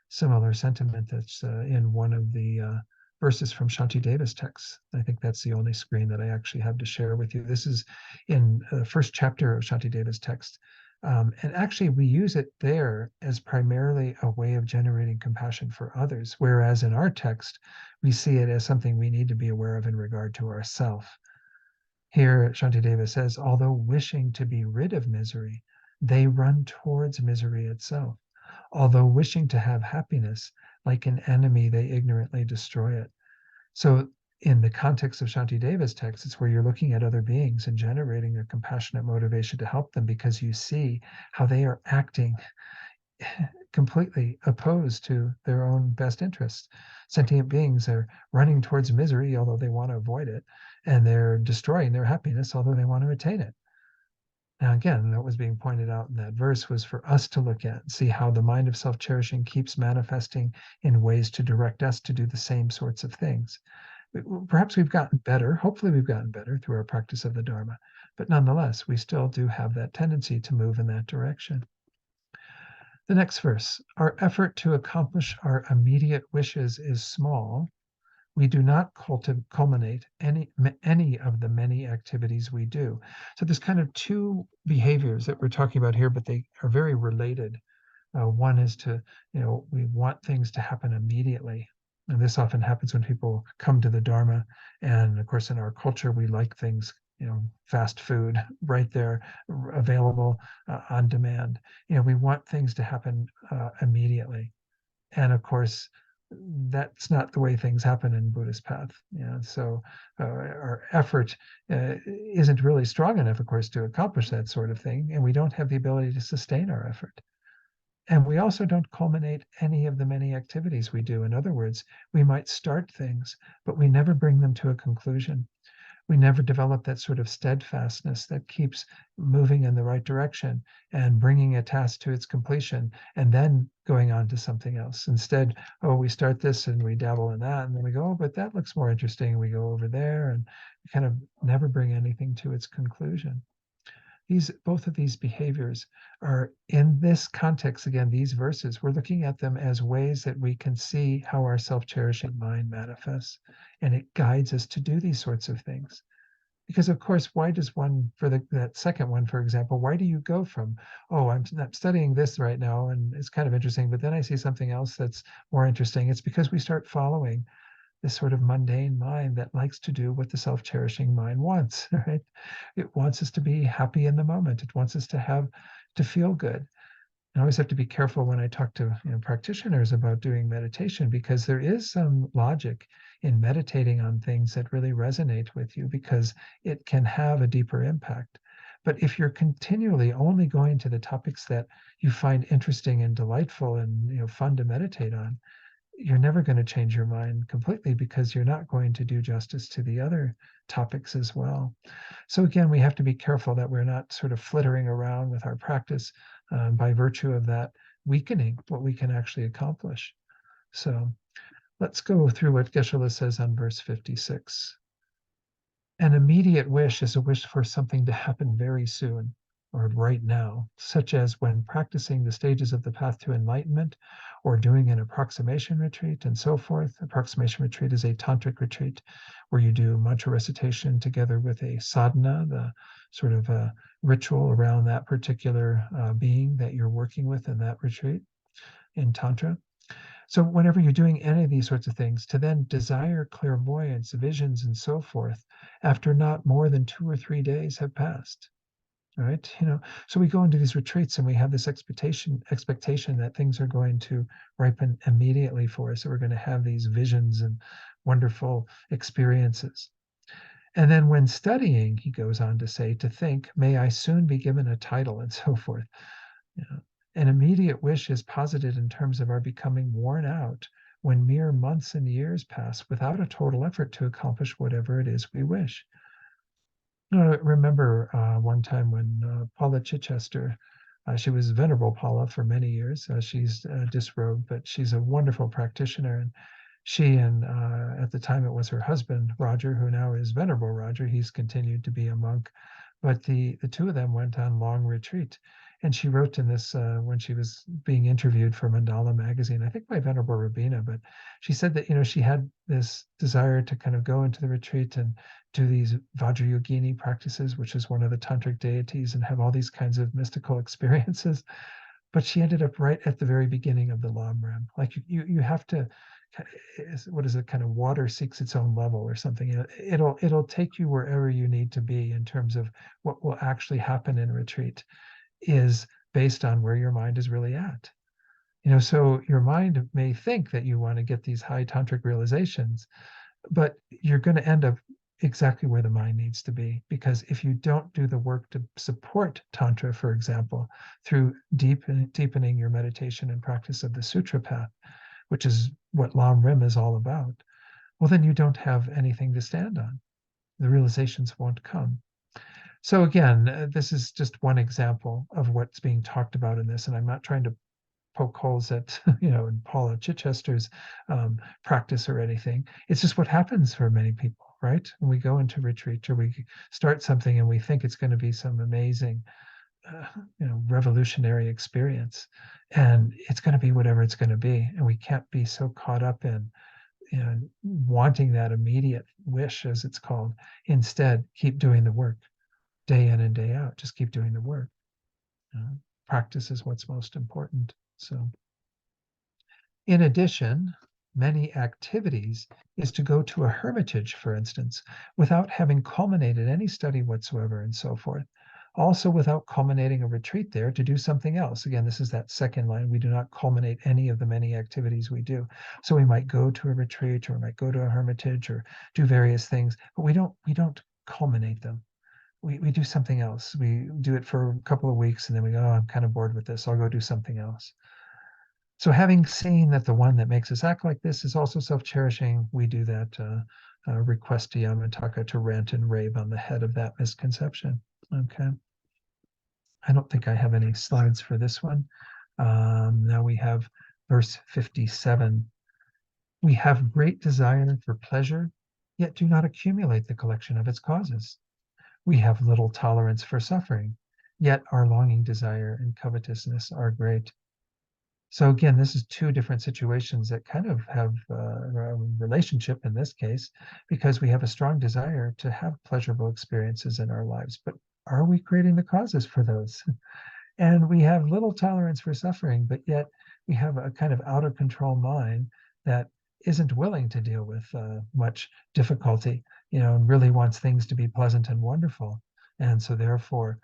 similar sentiment that's in one of the verses from Shantideva's text. I think that's the only screen that I actually have to share with you. This is in the first chapter of Shantideva's text. And actually, we use it there as primarily a way of generating compassion for others, whereas in our text, we see it as something we need to be aware of in regard to ourself. Here, Shantideva says, although wishing to be rid of misery, they run towards misery itself. Although wishing to have happiness, like an enemy, they ignorantly destroy it. So in the context of Shantideva's text, it's where you're looking at other beings and generating a compassionate motivation to help them because you see how they are acting completely opposed to their own best interests. Sentient beings are running towards misery, although they want to avoid it, and they're destroying their happiness, although they want to attain it. Now, again, what was being pointed out in that verse was for us to look at and see how the mind of self-cherishing keeps manifesting in ways to direct us to do the same sorts of things. Perhaps we've gotten better. Hopefully, we've gotten better through our practice of the Dharma. But nonetheless, we still do have that tendency to move in that direction. The next verse, our effort to accomplish our immediate wishes is small. We do not culminate any of the many activities we do. So there's kind of two behaviors that we're talking about here, but they are very related. One is to, we want things to happen immediately. And this often happens when people come to the Dharma. And of course, in our culture, we like things, fast food right there, available on demand. We want things to happen immediately. And of course, that's not the way things happen in Buddhist path. So our effort isn't really strong enough, of course, to accomplish that sort of thing. And we don't have the ability to sustain our effort. And we also don't culminate any of the many activities we do. In other words, we might start things, but we never bring them to a conclusion. We never develop that sort of steadfastness that keeps moving in the right direction and bringing a task to its completion and then going on to something else. Instead, we start this and we dabble in that, and then we go, oh, but that looks more interesting. We go over there, and we kind of never bring anything to its conclusion. Both of these behaviors are in this context. Again, these verses, we're looking at them as ways that we can see how our self-cherishing mind manifests, and it guides us to do these sorts of things. Because of course, why does one, for that second one, for example, why do you go from, I'm studying this right now and it's kind of interesting, but then I see something else that's more interesting? It's because we start following this sort of mundane mind that likes to do what the self-cherishing mind wants, right? It wants us to be happy in the moment. It wants us to feel good. I always have to be careful when I talk to practitioners about doing meditation, because there is some logic in meditating on things that really resonate with you, because it can have a deeper impact. But if you're continually only going to the topics that you find interesting and delightful and fun to meditate on, you're never going to change your mind completely, because you're not going to do justice to the other topics as well. So again, we have to be careful that we're not sort of flittering around with our practice by virtue of that weakening what we can actually accomplish. So let's go through what Geshe-la says on verse 56. An immediate wish is a wish for something to happen very soon, or right now, such as when practicing the stages of the path to enlightenment, or doing an approximation retreat, and so forth. Approximation retreat is a tantric retreat where you do mantra recitation together with a sadhana, the sort of a ritual around that particular being that you're working with in that retreat in Tantra. So whenever you're doing any of these sorts of things, to then desire clairvoyance, visions, and so forth, after not more than 2 or 3 days have passed, right? So we go into these retreats and we have this expectation that things are going to ripen immediately for us. So we're going to have these visions and wonderful experiences. And then when studying, he goes on to say, to think, may I soon be given a title, and so forth. An immediate wish is posited in terms of our becoming worn out when mere months and years pass without a total effort to accomplish whatever it is we wish. I remember one time when Paula Chichester, she was Venerable Paula for many years. She's disrobed, but she's a wonderful practitioner. And she and at the time it was her husband, Roger, who now is Venerable Roger. He's continued to be a monk. But the two of them went on long retreat. And she wrote in this when she was being interviewed for Mandala magazine, I think by Venerable Rabina, but she said that, she had this desire to kind of go into the retreat and do these Vajrayogini practices, which is one of the tantric deities, and have all these kinds of mystical experiences. But she ended up right at the very beginning of the Lam. Like you have to, what is it, kind of water seeks its own level or something. It'll take you wherever you need to be in terms of what will actually happen in retreat is based on where your mind is really at. So your mind may think that you want to get these high tantric realizations, but you're going to end up exactly where the mind needs to be. Because if you don't do the work to support Tantra, for example, through deepening your meditation and practice of the Sutra path, which is what Lam Rim is all about, well, then you don't have anything to stand on. The realizations won't come. So again, this is just one example of what's being talked about in this, and I'm not trying to poke holes at in Paula Chichester's practice or anything. It's just what happens for many people, right? When we go into retreat or we start something and we think it's going to be some amazing, revolutionary experience, and it's going to be whatever it's going to be, and we can't be so caught up in wanting that immediate wish, as it's called. Instead, keep doing the work day in and day out. Just keep doing the work. Practice is what's most important. So, in addition, many activities is to go to a hermitage, for instance, without having culminated any study whatsoever and so forth. Also, without culminating a retreat there, to do something else. Again, this is that second line. We do not culminate any of the many activities we do. So we might go to a retreat, or we might go to a hermitage, or do various things, but we don't culminate them. We do something else. We do it for a couple of weeks and then we go, oh, I'm kind of bored with this. I'll go do something else. So having seen that the one that makes us act like this is also self-cherishing, we do that request to Yamantaka to rant and rave on the head of that misconception. Okay. I don't think I have any slides for this one. Now we have verse 57. We have great desire for pleasure, yet do not accumulate the collection of its causes. We have little tolerance for suffering, yet our longing, desire, and covetousness are great. So again, this is two different situations that kind of have a relationship in this case, because we have a strong desire to have pleasurable experiences in our lives, but are we creating the causes for those? And we have little tolerance for suffering, but yet we have a kind of out of control mind that isn't willing to deal with much difficulty, and really wants things to be pleasant and wonderful. And so therefore,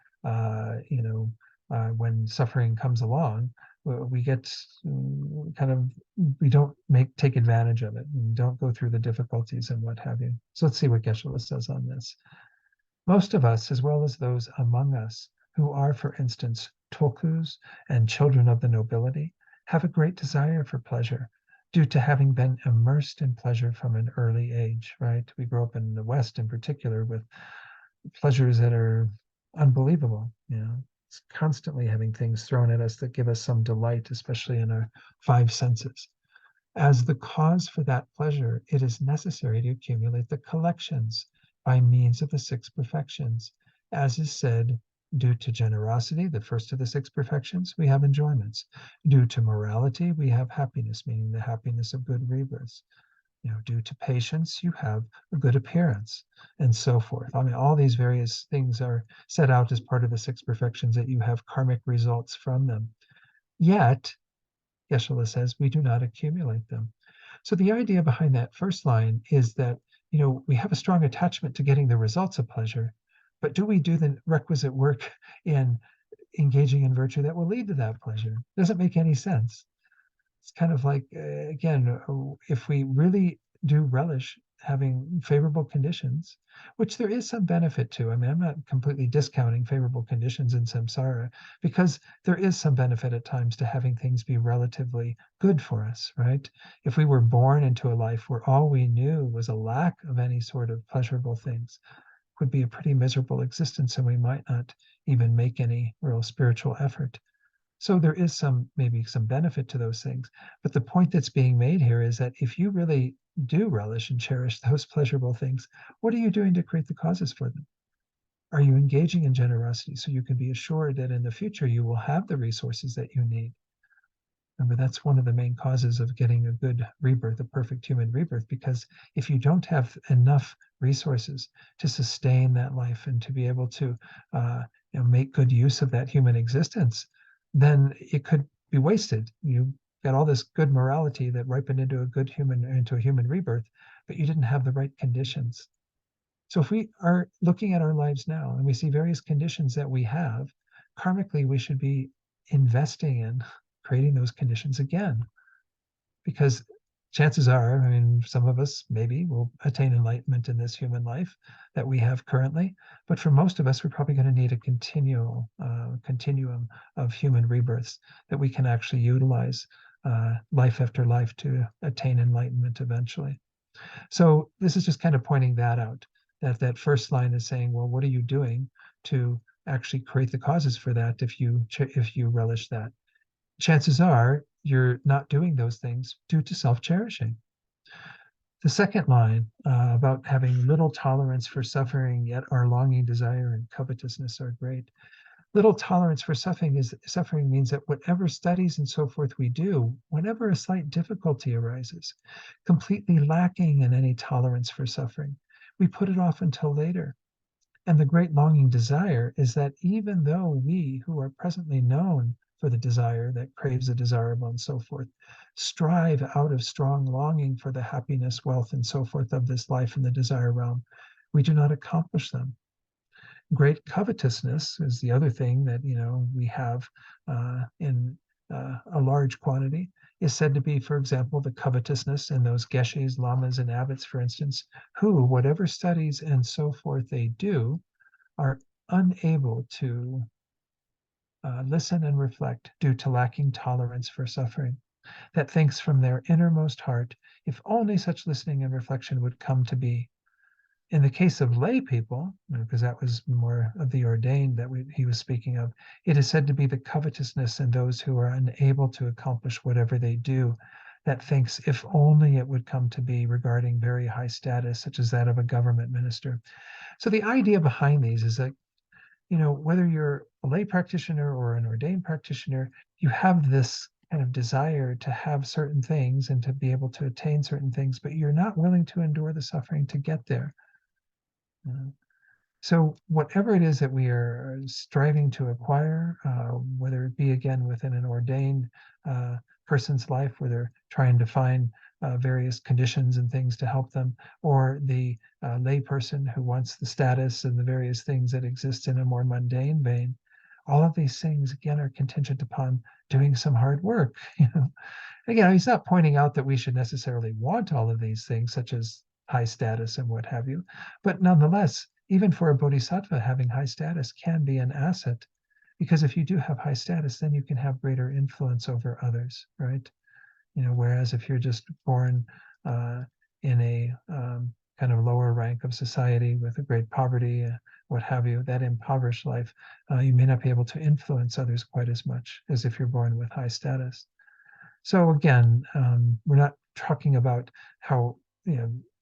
when suffering comes along, we get we don't take advantage of it and don't go through the difficulties and what have you. So let's see what Geshe-la says on this. Most of us, as well as those among us who are, for instance, tulkus and children of the nobility, have a great desire for pleasure due to having been immersed in pleasure from an early age, right? We grow up in the West in particular with pleasures that are unbelievable, It's constantly having things thrown at us that give us some delight, especially in our five senses. As the cause for that pleasure, it is necessary to accumulate the collections by means of the six perfections. As is said, due to generosity, the first of the six perfections, we have enjoyments. Due to morality, we have happiness, meaning the happiness of good rebirths. Due to patience, you have a good appearance, and so forth. I mean, all these various things are set out as part of the six perfections, that you have karmic results from them. Yet, Geshe-la says, we do not accumulate them. So the idea behind that first line is that, we have a strong attachment to getting the results of pleasure, but do we do the requisite work in engaging in virtue that will lead to that pleasure? Doesn't make any sense. It's kind of like, again, if we really do relish having favorable conditions, which there is some benefit to. I mean, I'm not completely discounting favorable conditions in samsara, because there is some benefit at times to having things be relatively good for us, right? If we were born into a life where all we knew was a lack of any sort of pleasurable things, would be a pretty miserable existence, and we might not even make any real spiritual effort. So there is maybe some benefit to those things. But the point that's being made here is that if you really do relish and cherish those pleasurable things, what are you doing to create the causes for them? Are you engaging in generosity so you can be assured that in the future you will have the resources that you need? Remember, that's one of the main causes of getting a good rebirth, a perfect human rebirth, because if you don't have enough resources to sustain that life and to be able to make good use of that human existence, then it could be wasted. You got all this good morality that ripened into a human rebirth, but you didn't have the right conditions. So if we are looking at our lives now and we see various conditions that we have, karmically, we should be investing in creating those conditions again. Because chances are, I mean, some of us maybe will attain enlightenment in this human life that we have currently, but for most of us, we're probably going to need a continuum of human rebirths that we can actually utilize life after life to attain enlightenment eventually. So this is just kind of pointing that out, that first line is saying, well, what are you doing to actually create the causes for that if you relish that? Chances are you're not doing those things due to self-cherishing. The second line about having little tolerance for suffering, yet our longing, desire, and covetousness are great. Little tolerance for suffering means that whatever studies and so forth we do, whenever a slight difficulty arises, completely lacking in any tolerance for suffering, we put it off until later. And the great longing desire is that even though we who are presently known for the desire that craves the desirable and so forth, strive out of strong longing for the happiness, wealth, and so forth of this life in the desire realm, we do not accomplish them. Great covetousness is the other thing that we have in a large quantity, is said to be, for example, the covetousness in those geshes, lamas, and abbots, for instance, who, whatever studies and so forth they do, are unable to listen and reflect due to lacking tolerance for suffering. That thinks from their innermost heart, if only such listening and reflection would come to be. In the case of lay people, because that was more of the ordained that he was speaking of, it is said to be the covetousness in those who are unable to accomplish whatever they do, that thinks if only it would come to be regarding very high status, such as that of a government minister. So the idea behind these is that, whether you're a lay practitioner or an ordained practitioner, you have this kind of desire to have certain things and to be able to attain certain things, but you're not willing to endure the suffering to get there. So whatever it is that we are striving to acquire, whether it be again within an ordained person's life, where they're trying to find various conditions and things to help them, or the lay person who wants the status and the various things that exist in a more mundane vein, all of these things again are contingent upon doing some hard work. Again, he's not pointing out that we should necessarily want all of these things, such as high status and what have you, but nonetheless, even for a bodhisattva, having high status can be an asset, because if you do have high status, then you can have greater influence over others, right? Whereas if you're just born in a kind of lower rank of society with a great poverty, what have you, that impoverished life, you may not be able to influence others quite as much as if you're born with high status. So again, we're not talking about how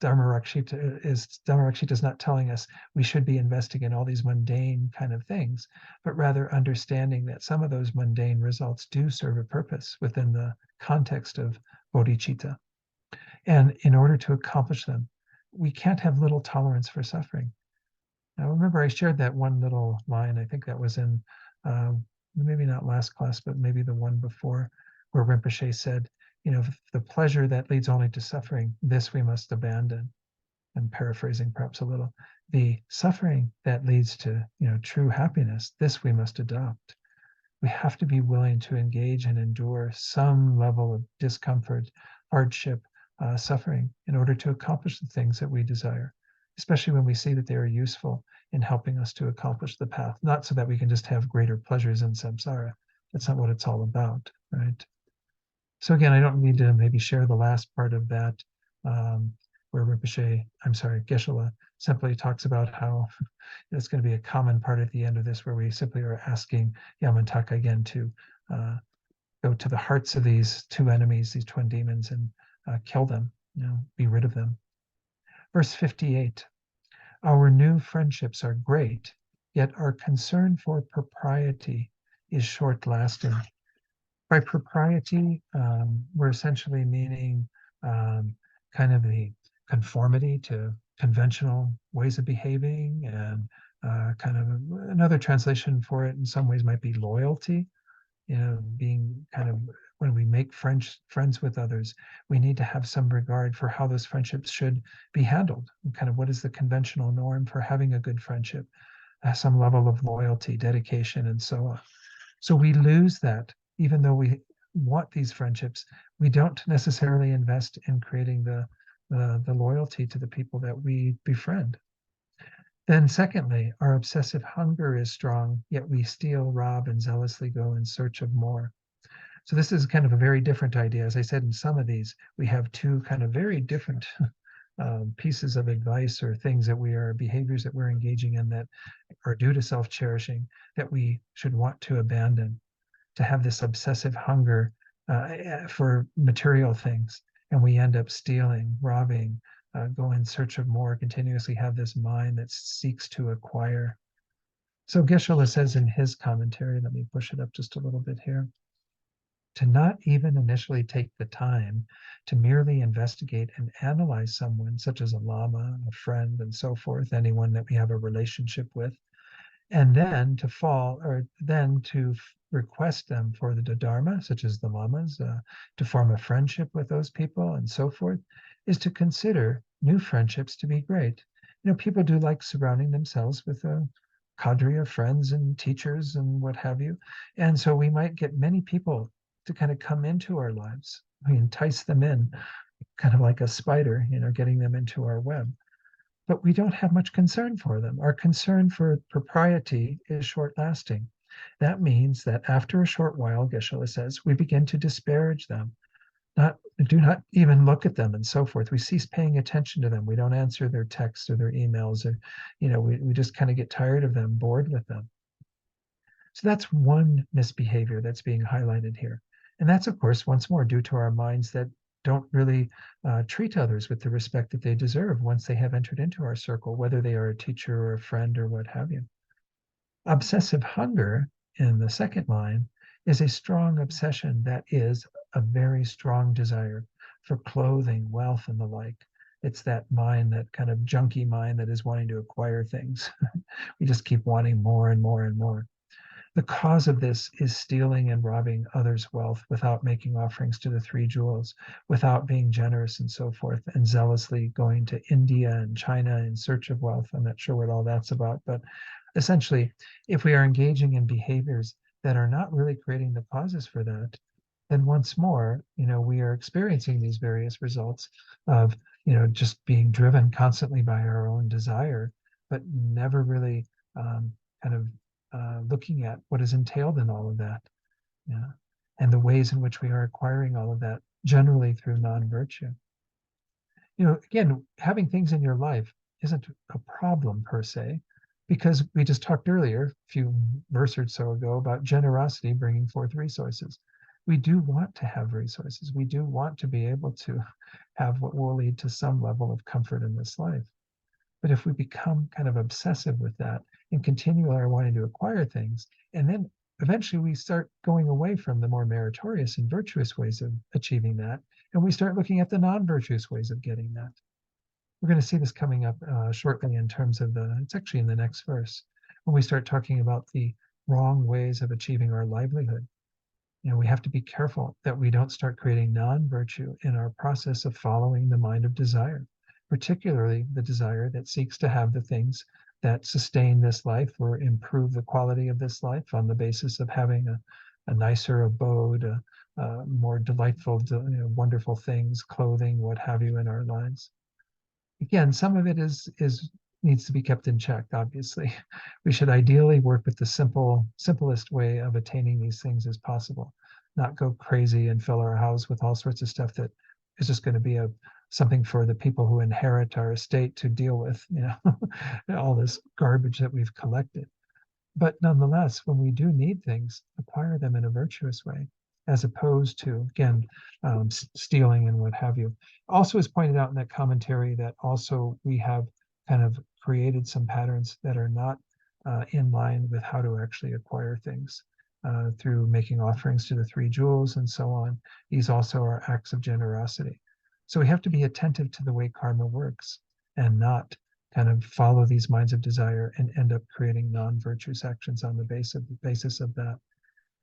Dharma-Rakshita is not telling us we should be investing in all these mundane kind of things, but rather understanding that some of those mundane results do serve a purpose within the context of bodhicitta. And in order to accomplish them, we can't have little tolerance for suffering. Now, remember, I shared that one little line. I think that was in maybe not last class, but maybe the one before, where Rinpoche said, the pleasure that leads only to suffering, this we must abandon. I'm paraphrasing perhaps a little. The suffering that leads to, true happiness, this we must adopt. We have to be willing to engage and endure some level of discomfort, hardship, suffering in order to accomplish the things that we desire, especially when we see that they are useful in helping us to accomplish the path, not so that we can just have greater pleasures in samsara. That's not what it's all about, right? So again, I don't need to maybe share the last part of that, where Geshe-la simply talks about how it's going to be a common part at the end of this, where we simply are asking Yamantaka again to go to the hearts of these two enemies, these twin demons, and kill them, be rid of them. Verse 58, our new friendships are great, yet our concern for propriety is short-lasting. By propriety, we're essentially meaning kind of the conformity to conventional ways of behaving, and kind of another translation for it in some ways might be loyalty. Being kind of, when we make friends with others, we need to have some regard for how those friendships should be handled. And kind of what is the conventional norm for having a good friendship, some level of loyalty, dedication, and so on. So we lose that, even though we want these friendships, we don't necessarily invest in creating the loyalty to the people that we befriend. Then secondly, our obsessive hunger is strong, yet we steal, rob, and zealously go in search of more. So this is kind of a very different idea. As I said, in some of these, we have two kind of very different pieces of advice or things that we are, behaviors that we're engaging in that are due to self-cherishing, that we should want to abandon, to have this obsessive hunger for material things. And we end up stealing, robbing, go in search of more, continuously have this mind that seeks to acquire. So Geshe-la says in his commentary, let me push it up just a little bit here, to not even initially take the time to merely investigate and analyze someone, such as a lama, a friend, and so forth, anyone that we have a relationship with, and then to request them for the dharma, such as the lamas, to form a friendship with those people and so forth, is to consider new friendships to be great. People do like surrounding themselves with a cadre of friends and teachers and what have you. And so we might get many people to kind of come into our lives. We entice them in, kind of like a spider, getting them into our web. But we don't have much concern for them. Our concern for propriety is short-lasting. That means that after a short while, Geshe-la says, we begin to disparage them, do not even look at them, and so forth. We cease paying attention to them. We don't answer their texts or their emails, or we just kind of get tired of them, bored with them. So that's one misbehavior that's being highlighted here. And that's, of course, once more due to our minds that don't really treat others with the respect that they deserve once they have entered into our circle, whether they are a teacher or a friend or what have you. Obsessive hunger, in the second line, is a strong obsession that is a very strong desire for clothing, wealth, and the like. It's that mind, that kind of junky mind that is wanting to acquire things. We just keep wanting more and more and more. The cause of this is stealing and robbing others' wealth without making offerings to the three jewels, without being generous and so forth, and zealously going to India and China in search of wealth. I'm not sure what all that's about, but essentially, if we are engaging in behaviors that are not really creating the causes for that, then once more, we are experiencing these various results of, just being driven constantly by our own desire, but never really kind of looking at what is entailed in all of that, and the ways in which we are acquiring all of that, generally through non-virtue. Again, having things in your life isn't a problem per se, because we just talked earlier, a few verses or so ago, about generosity bringing forth resources. We do want to have resources. We do want to be able to have what will lead to some level of comfort in this life. But if we become kind of obsessive with that and continually are wanting to acquire things, and then eventually we start going away from the more meritorious and virtuous ways of achieving that, and we start looking at the non-virtuous ways of getting that. We're going to see this coming up shortly in terms of it's actually in the next verse, when we start talking about the wrong ways of achieving our livelihood. We have to be careful that we don't start creating non-virtue in our process of following the mind of desire, particularly the desire that seeks to have the things that sustain this life or improve the quality of this life on the basis of having a nicer abode, more delightful, wonderful things, clothing, what have you, in our lives. Again, some of it is needs to be kept in check, obviously. We should ideally work with the simplest way of attaining these things as possible, not go crazy and fill our house with all sorts of stuff that is just going to be something for the people who inherit our estate to deal with, all this garbage that we've collected. But nonetheless, when we do need things, acquire them in a virtuous way, as opposed to, again, stealing and what have you. Also, is pointed out in that commentary that also we have kind of created some patterns that are not in line with how to actually acquire things through making offerings to the three jewels and so on. These also are acts of generosity. So we have to be attentive to the way karma works and not kind of follow these minds of desire and end up creating non-virtuous actions on the basis of that.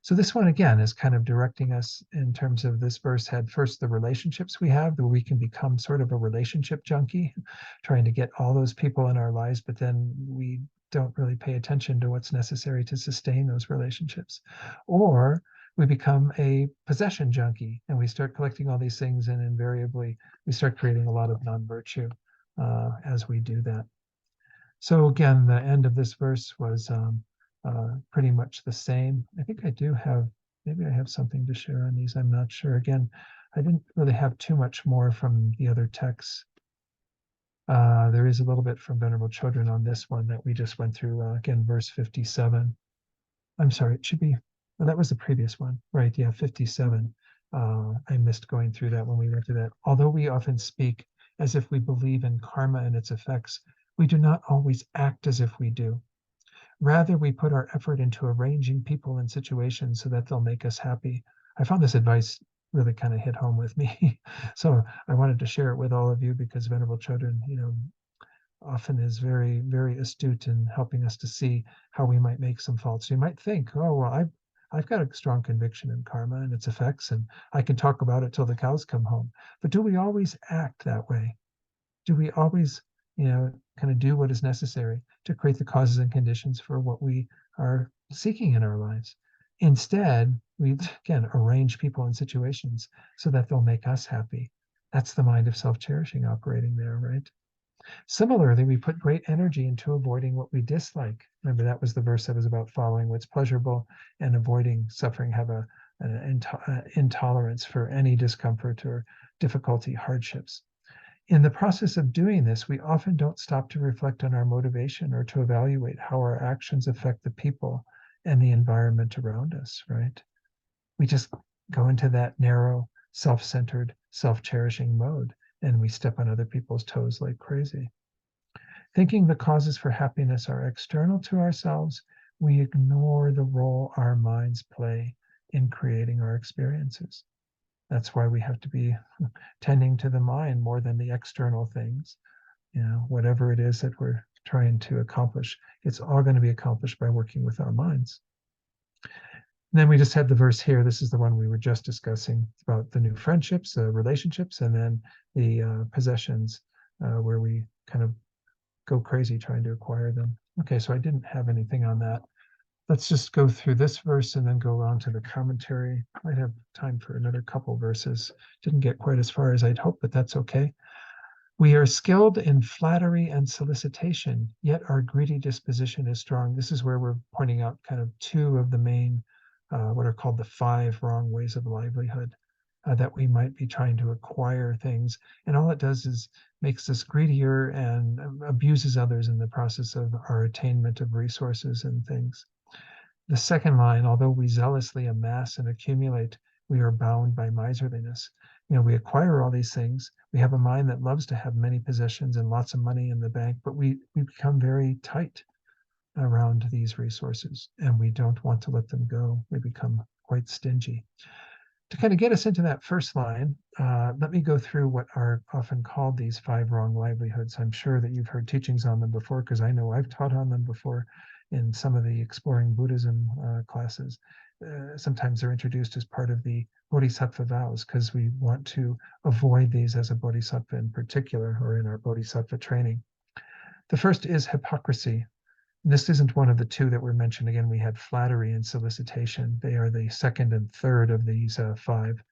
So this one, again, is kind of directing us in terms of this verse had first the relationships we have, that we can become sort of a relationship junkie, trying to get all those people in our lives, but then we don't really pay attention to what's necessary to sustain those relationships. Or we become a possession junkie and we start collecting all these things, and invariably we start creating a lot of non-virtue as we do that. So again, the end of this verse was pretty much the same. I think I do have, maybe I have something to share on these. I'm not sure. Again, I didn't really have too much more from the other texts. There is a little bit from Venerable Children on this one that we just went through. Again, verse 57. I'm sorry, it should be, well, that was the previous one, right? Yeah, 57. I missed going through that when we went through that. Although we often speak as if we believe in karma and its effects, we do not always act as if we do. Rather, we put our effort into arranging people and situations so that they'll make us happy. I found this advice really kind of hit home with me. So I wanted to share it with all of you because Venerable Children, often is very, very astute in helping us to see how we might make some faults. You might think, oh, well, I've got a strong conviction in karma and its effects, and I can talk about it till the cows come home. But do we always act that way? Do we always, kind of do what is necessary to create the causes and conditions for what we are seeking in our lives? Instead, we again arrange people and situations so that they'll make us happy. That's the mind of self-cherishing operating there, right? Similarly, we put great energy into avoiding what we dislike. Remember, that was the verse that was about following what's pleasurable and avoiding suffering, have an intolerance for any discomfort or difficulty, hardships. In the process of doing this, we often don't stop to reflect on our motivation or to evaluate how our actions affect the people and the environment around us, right? We just go into that narrow, self-centered, self-cherishing mode, and we step on other people's toes like crazy. Thinking the causes for happiness are external to ourselves, we ignore the role our minds play in creating our experiences. That's why we have to be tending to the mind more than the external things. Whatever it is that we're trying to accomplish, it's all going to be accomplished by working with our minds. And then we just had the verse here. This is the one we were just discussing about the new friendships, relationships, and then the possessions where we kind of go crazy trying to acquire them. Okay, so I didn't have anything on that. Let's just go through this verse and then go on to the commentary. Might have time for another couple verses. Didn't get quite as far as I'd hoped, but that's okay. We are skilled in flattery and solicitation, yet our greedy disposition is strong. This is where we're pointing out kind of two of the main, what are called the 5 wrong ways of livelihood, that we might be trying to acquire things. And all it does is makes us greedier and abuses others in the process of our attainment of resources and things. The second line, although we zealously amass and accumulate, we are bound by miserliness. We acquire all these things. We have a mind that loves to have many possessions and lots of money in the bank, but we become very tight around these resources and we don't want to let them go. We become quite stingy. To kind of get us into that first line, let me go through what are often called these 5 wrong livelihoods. I'm sure that you've heard teachings on them before because I know I've taught on them before in some of the Exploring Buddhism classes. Sometimes they're introduced as part of the Bodhisattva vows because we want to avoid these as a Bodhisattva in particular, or in our Bodhisattva training. The first is hypocrisy. This isn't one of the 2 that were mentioned. Again, we had flattery and solicitation. They are the second and third of these 5.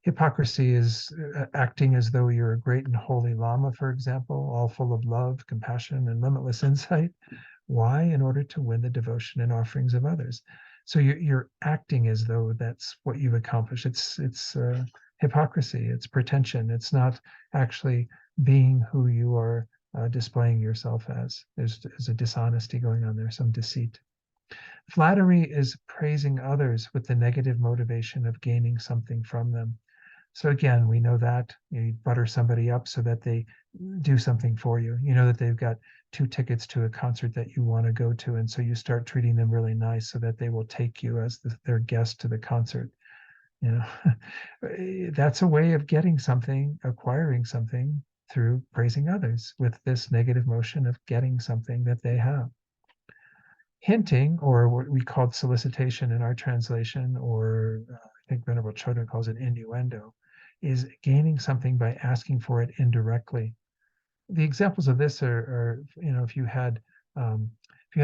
Hypocrisy is acting as though you're a great and holy Lama, for example, all full of love, compassion, and limitless insight. Why? In order to win the devotion and offerings of others. So you're acting as though that's what you've accomplished. It's hypocrisy. It's pretension. It's not actually being who you are displaying yourself as. There's a dishonesty going on there, some deceit. Flattery is praising others with the negative motivation of gaining something from them. So again, we know that you butter somebody up so that they do something for you. You know that they've got 2 tickets to a concert that you want to go to, and so you start treating them really nice so that they will take you as their guest to the concert. You know, that's a way of getting something, acquiring something through praising others with this negative motion of getting something that they have. Hinting, or what we called solicitation in our translation, or I think Venerable Chodron calls it innuendo, is gaining something by asking for it indirectly. The examples of this are if you had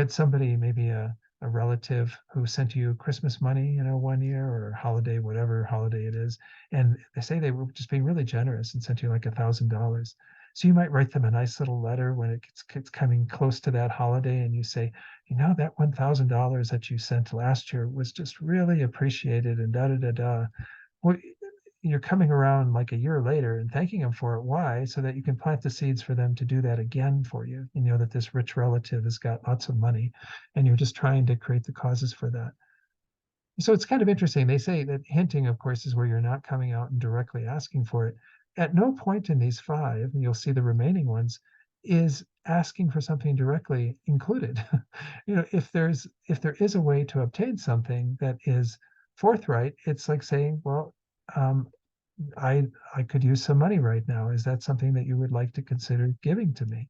somebody, maybe a relative who sent you Christmas money, one year, or holiday, whatever holiday it is, and they say they were just being really generous and sent you like $1,000. So you might write them a nice little letter when it's coming close to that holiday, and you say, that $1,000 that you sent last year was just really appreciated, and da da da da. Well, you're coming around like a year later and thanking them for it. Why? So that you can plant the seeds for them to do that again for you. You know that this rich relative has got lots of money, and you're just trying to create the causes for that. So it's kind of interesting. They say that hinting, of course, is where you're not coming out and directly asking for it. At no point in these 5, and you'll see the remaining ones, is asking for something directly included. If there is a way to obtain something that is forthright, it's like saying, well, um, I could use some money right now. Is that something that you would like to consider giving to me?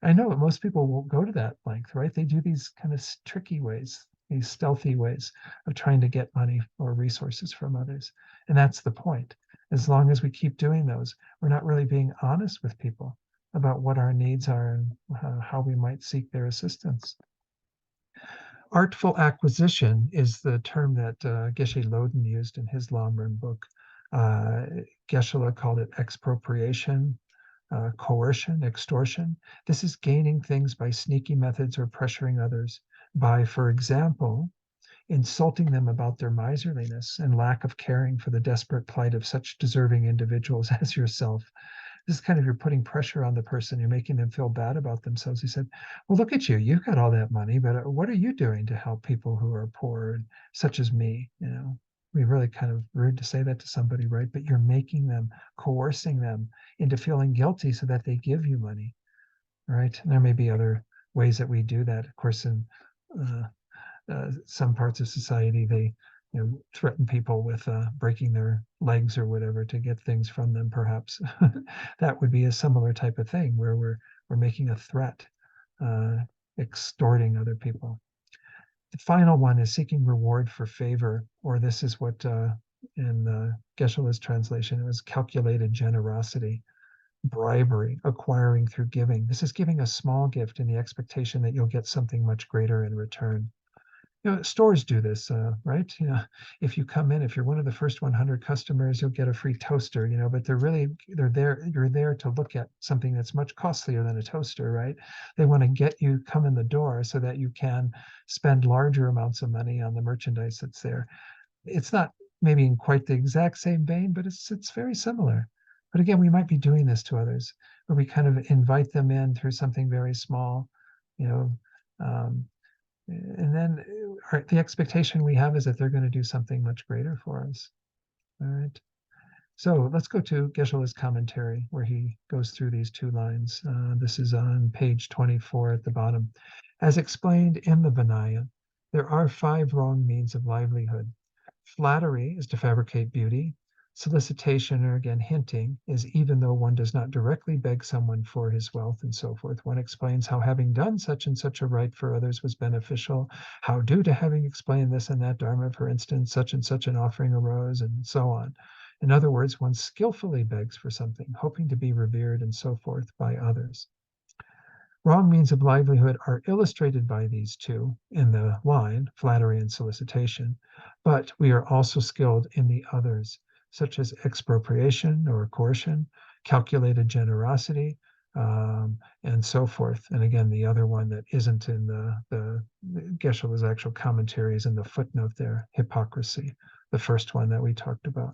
I know most people won't go to that length, right? They do these kind of tricky ways, these stealthy ways of trying to get money or resources from others. And that's the point. As long as we keep doing those, we're not really being honest with people about what our needs are and how we might seek their assistance. Artful acquisition is the term that Geshe Loden used in his Lamrim book. Geshe called it expropriation, coercion, extortion. This is gaining things by sneaky methods or pressuring others by, for example, insulting them about their miserliness and lack of caring for the desperate plight of such deserving individuals as yourself. This is kind of, you're putting pressure on the person, you're making them feel bad about themselves. He said, well, look at you, you've got all that money, but what are you doing to help people who are poor, such as me? We really kind of rude to say that to somebody, right? But you're making them, coercing them into feeling guilty so that they give you money, right? And there may be other ways that we do that. Of course, in some parts of society, they threaten people with breaking their legs or whatever to get things from them, perhaps. That would be a similar type of thing where we're making a threat, extorting other people. The final one is seeking reward for favor, or this is what in Geshe-la's translation, it was calculated generosity, bribery, acquiring through giving. This is giving a small gift in the expectation that you'll get something much greater in return. Stores do this, right? If you come in, if you're one of the first 100 customers, you'll get a free toaster, but you're there to look at something that's much costlier than a toaster, right? They want to get you come in the door so that you can spend larger amounts of money on the merchandise that's there. It's not maybe in quite the exact same vein, but it's very similar. But again, we might be doing this to others, where we kind of invite them in through something very small, and then the expectation we have is that they're going to do something much greater for us. All right. So let's go to Geshe-la's commentary where he goes through these 2 lines. This is on page 24 at the bottom. As explained in the Vinaya, there are 5 wrong means of livelihood. Flattery is to fabricate beauty. Solicitation, or again hinting, is even though one does not directly beg someone for his wealth and so forth. One explains how having done such and such a right for others was beneficial, how due to having explained this and that dharma, for instance, such and such an offering arose, and so on. In other words, one skillfully begs for something, hoping to be revered and so forth by others. Wrong means of livelihood are illustrated by these 2 in the line, flattery and solicitation, but we are also skilled in the others. such as expropriation or coercion, calculated generosity, and so forth. And again, the other one that isn't in the Geshe-la's actual commentary is in the footnote there, hypocrisy, the first one that we talked about.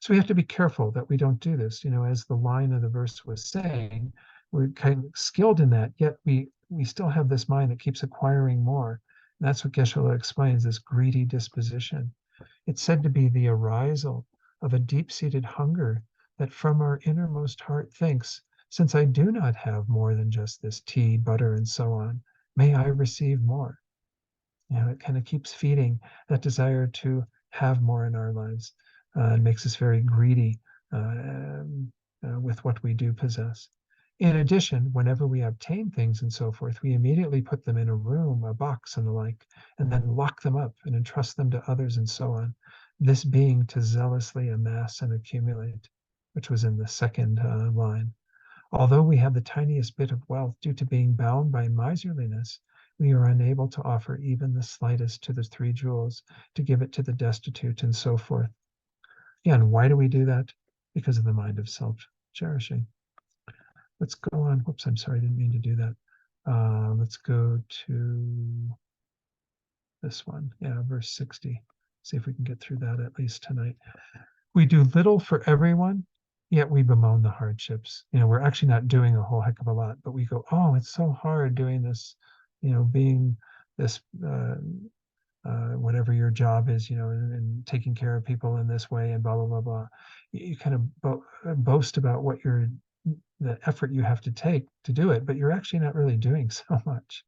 So we have to be careful that we don't do this. As the line of the verse was saying, we're kind of skilled in that, yet we still have this mind that keeps acquiring more. And that's what Geshe-la explains, this greedy disposition. It's said to be the arisal of a deep-seated hunger that from our innermost heart thinks, since I do not have more than just this tea, butter, and so on, may I receive more. It kind of keeps feeding that desire to have more in our lives. It makes us very greedy with what we do possess. In addition, whenever we obtain things and so forth, we immediately put them in a room, a box, and the like, and then lock them up and entrust them to others and so on. This being to zealously amass and accumulate, which was in the second line. Although we have the tiniest bit of wealth due to being bound by miserliness, we are unable to offer even the slightest to the three jewels, to give it to the destitute and so forth. And why do we do that? Because of the mind of self-cherishing. Let's go on. Whoops, I'm sorry, I didn't mean to do that. Let's go to this one. Yeah, verse 60. See if we can get through that at least tonight. We do little for everyone, yet we bemoan the hardships. We're actually not doing a whole heck of a lot, but we go, oh, it's so hard doing this, being this, whatever your job is, and taking care of people in this way and blah, blah, blah, blah. You kind of boast about the effort you have to take to do it, but you're actually not really doing so much.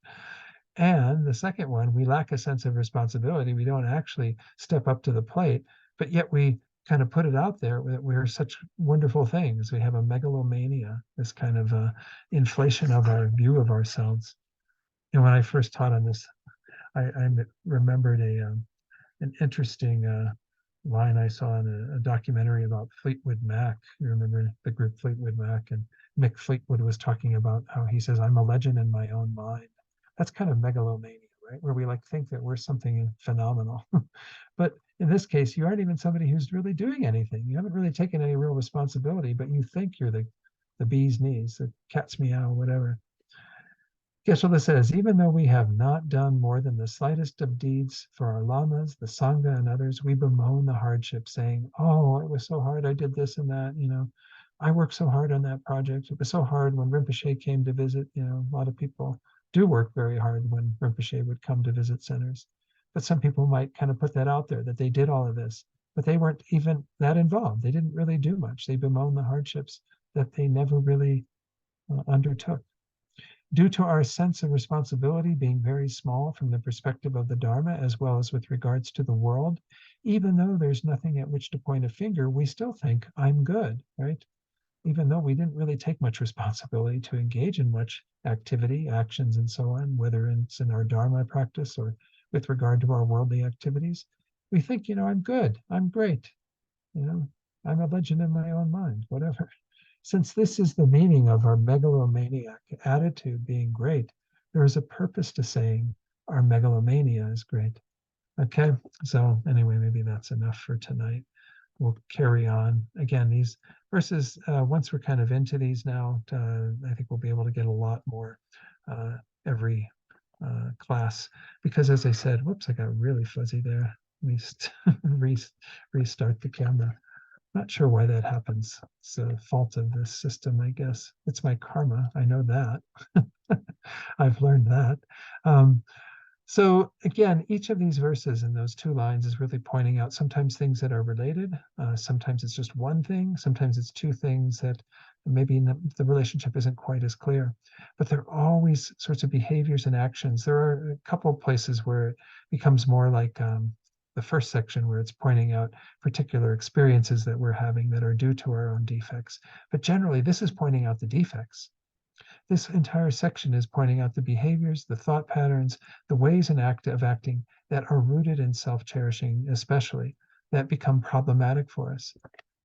And the second one, we lack a sense of responsibility. We don't actually step up to the plate, but yet we kind of put it out there that we're such wonderful things. We have a megalomania, this kind of inflation of our view of ourselves. And when I first taught on this, I remembered an interesting line I saw in a documentary about Fleetwood Mac. You remember the group Fleetwood Mac? And Mick Fleetwood was talking about how he says, I'm a legend in my own mind. That's kind of megalomania, right? Where we think that we're something phenomenal. But in this case, you aren't even somebody who's really doing anything. You haven't really taken any real responsibility, but you think you're the bee's knees, the cat's meow, whatever. Geshe-la says, even though we have not done more than the slightest of deeds for our lamas, the sangha, and others, we bemoan the hardship, saying, oh, it was so hard, I did this and that, I worked so hard on that project. It was so hard when Rinpoche came to visit. A lot of people do work very hard when Rinpoche would come to visit centers. But some people might kind of put that out there, that they did all of this, but they weren't even that involved. They didn't really do much. They bemoan the hardships that they never really undertook. Due to our sense of responsibility being very small from the perspective of the Dharma, as well as with regards to the world, even though there's nothing at which to point a finger, we still think, I'm good, right? Even though we didn't really take much responsibility to engage in much activity, actions, and so on, whether it's in our Dharma practice or with regard to our worldly activities, we think, I'm good, I'm great, I'm a legend in my own mind, whatever. Since this is the meaning of our megalomaniac attitude being great, there is a purpose to saying our megalomania is great. Okay, so anyway, maybe that's enough for tonight. We'll carry on. Again, these verses, once we're kind of into these now, I think we'll be able to get a lot more every class. Because as I said, whoops, I got really fuzzy there. Let me restart the camera. Not sure why that happens. It's a fault of this system, I guess. It's my karma. I know that. I've learned that. So again, each of these verses in those two lines is really pointing out sometimes things that are related. Sometimes it's just one thing. Sometimes it's two things that maybe the relationship isn't quite as clear. But there are always sorts of behaviors and actions. There are a couple of places where it becomes more like the first section where it's pointing out particular experiences that we're having that are due to our own defects. But generally, this is pointing out the defects. This entire section is pointing out the behaviors, the thought patterns, the ways of acting that are rooted in self-cherishing, especially, that become problematic for us,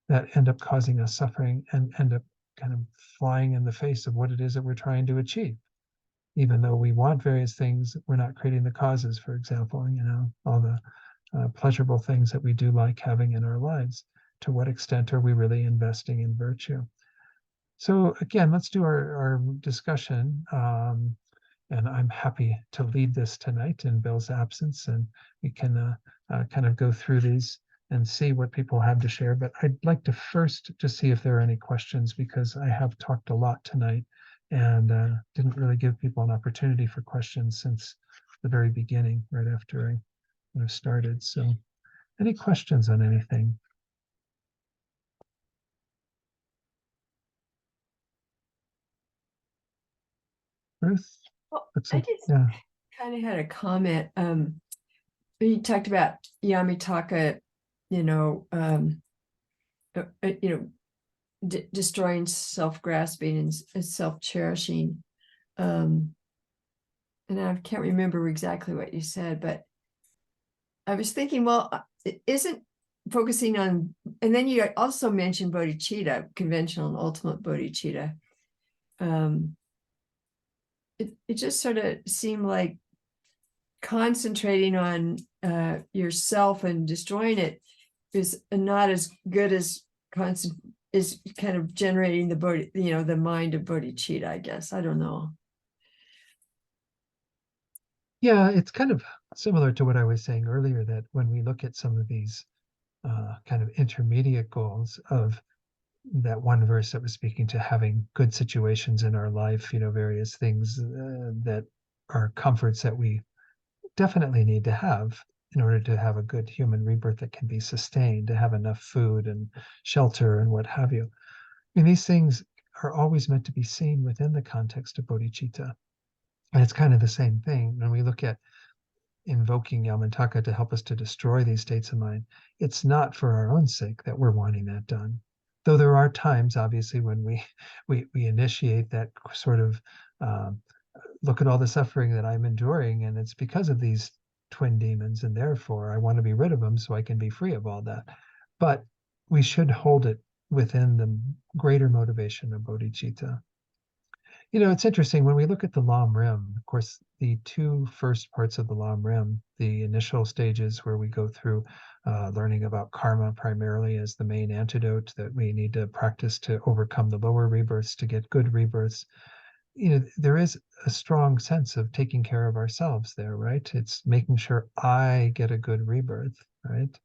that end up causing us suffering and end up kind of flying in the face of what it is that we're trying to achieve. Even though we want various things, we're not creating the causes, for example, all the pleasurable things that we do like having in our lives. to what extent are we really investing in virtue? So again, let's do our discussion. And I'm happy to lead this tonight in Bill's absence, and we can kind of go through these and see what people have to share. But I'd like to first just see if there are any questions, because I have talked a lot tonight and didn't really give people an opportunity for questions since the very beginning, right after I started. So any questions on anything? Ruth? Well, Looks I like, just yeah. kind of had a comment. You talked about Yamitaka, you know, you know, destroying self-grasping and self-cherishing. And I can't remember exactly what you said, but I was thinking, well, it isn't focusing on, and then you also mentioned bodhicitta, conventional and ultimate bodhicitta. It just sort of seemed like concentrating on yourself and destroying it is not as good as constant is kind of generating the body, the mind of bodhicitta, I guess. I don't know. Yeah, it's kind of similar to what I was saying earlier, that when we look at some of these kind of intermediate goals of that one verse that was speaking to having good situations in our life, various things that are comforts that we definitely need to have in order to have a good human rebirth that can be sustained, to have enough food and shelter and what have you. I mean, these things are always meant to be seen within the context of bodhicitta. And it's kind of the same thing when we look at invoking Yamantaka to help us to destroy these states of mind. It's not for our own sake that we're wanting that done. Though there are times, obviously, when we initiate that sort of look at all the suffering that I'm enduring, and it's because of these twin demons, and therefore I want to be rid of them so I can be free of all that. But we should hold it within the greater motivation of bodhicitta. It's interesting when we look at the Lam Rim, of course, the two first parts of the Lam Rim, the initial stages where we go through learning about karma primarily as the main antidote that we need to practice to overcome the lower rebirths to get good rebirths. There is a strong sense of taking care of ourselves there, right? It's making sure I get a good rebirth, right?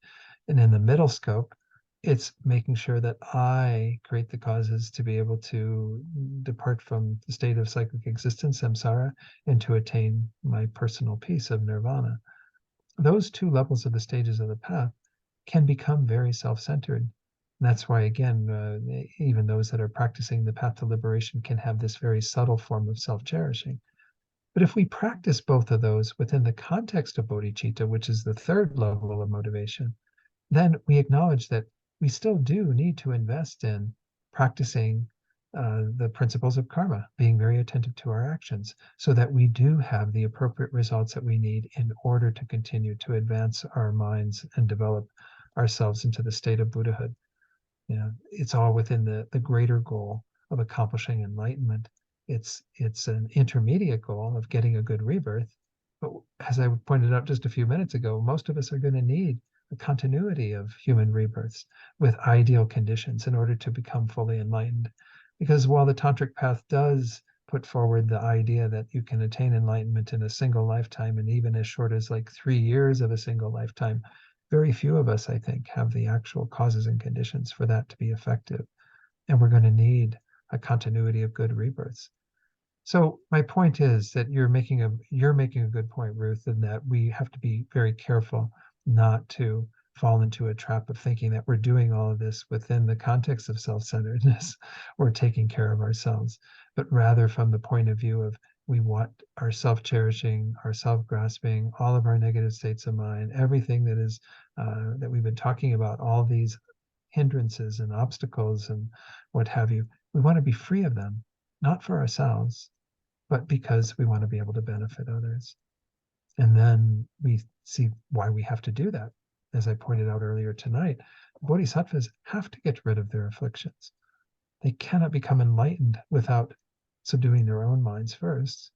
And in the middle scope, it's making sure that I create the causes to be able to depart from the state of cyclic existence, samsara, and to attain my personal peace of nirvana. Those two levels of the stages of the path can become very self-centered. That's why, again, even those that are practicing the path to liberation can have this very subtle form of self-cherishing. But if we practice both of those within the context of bodhicitta, which is the third level of motivation, then we acknowledge that we still do need to invest in practicing the principles of karma, being very attentive to our actions, so that we do have the appropriate results that we need in order to continue to advance our minds and develop ourselves into the state of Buddhahood. It's all within the greater goal of accomplishing enlightenment. It's an intermediate goal of getting a good rebirth. But as I pointed out just a few minutes ago, most of us are going to need a continuity of human rebirths with ideal conditions in order to become fully enlightened. Because while the tantric path does put forward the idea that you can attain enlightenment in a single lifetime, and even as short as like 3 years of a single lifetime, very few of us, I think, have the actual causes and conditions for that to be effective. And we're going to need a continuity of good rebirths. So my point is that you're making a good point, Ruth, in that we have to be very careful not to fall into a trap of thinking that we're doing all of this within the context of self-centeredness or taking care of ourselves, but rather from the point of view of we want our self-cherishing, our self-grasping, all of our negative states of mind, everything that is that we've been talking about, all these hindrances and obstacles and what have you. We want to be free of them, not for ourselves, but because we want to be able to benefit others. And then we see why we have to do that. As I pointed out earlier tonight, bodhisattvas have to get rid of their afflictions. They cannot become enlightened without subduing their own minds first,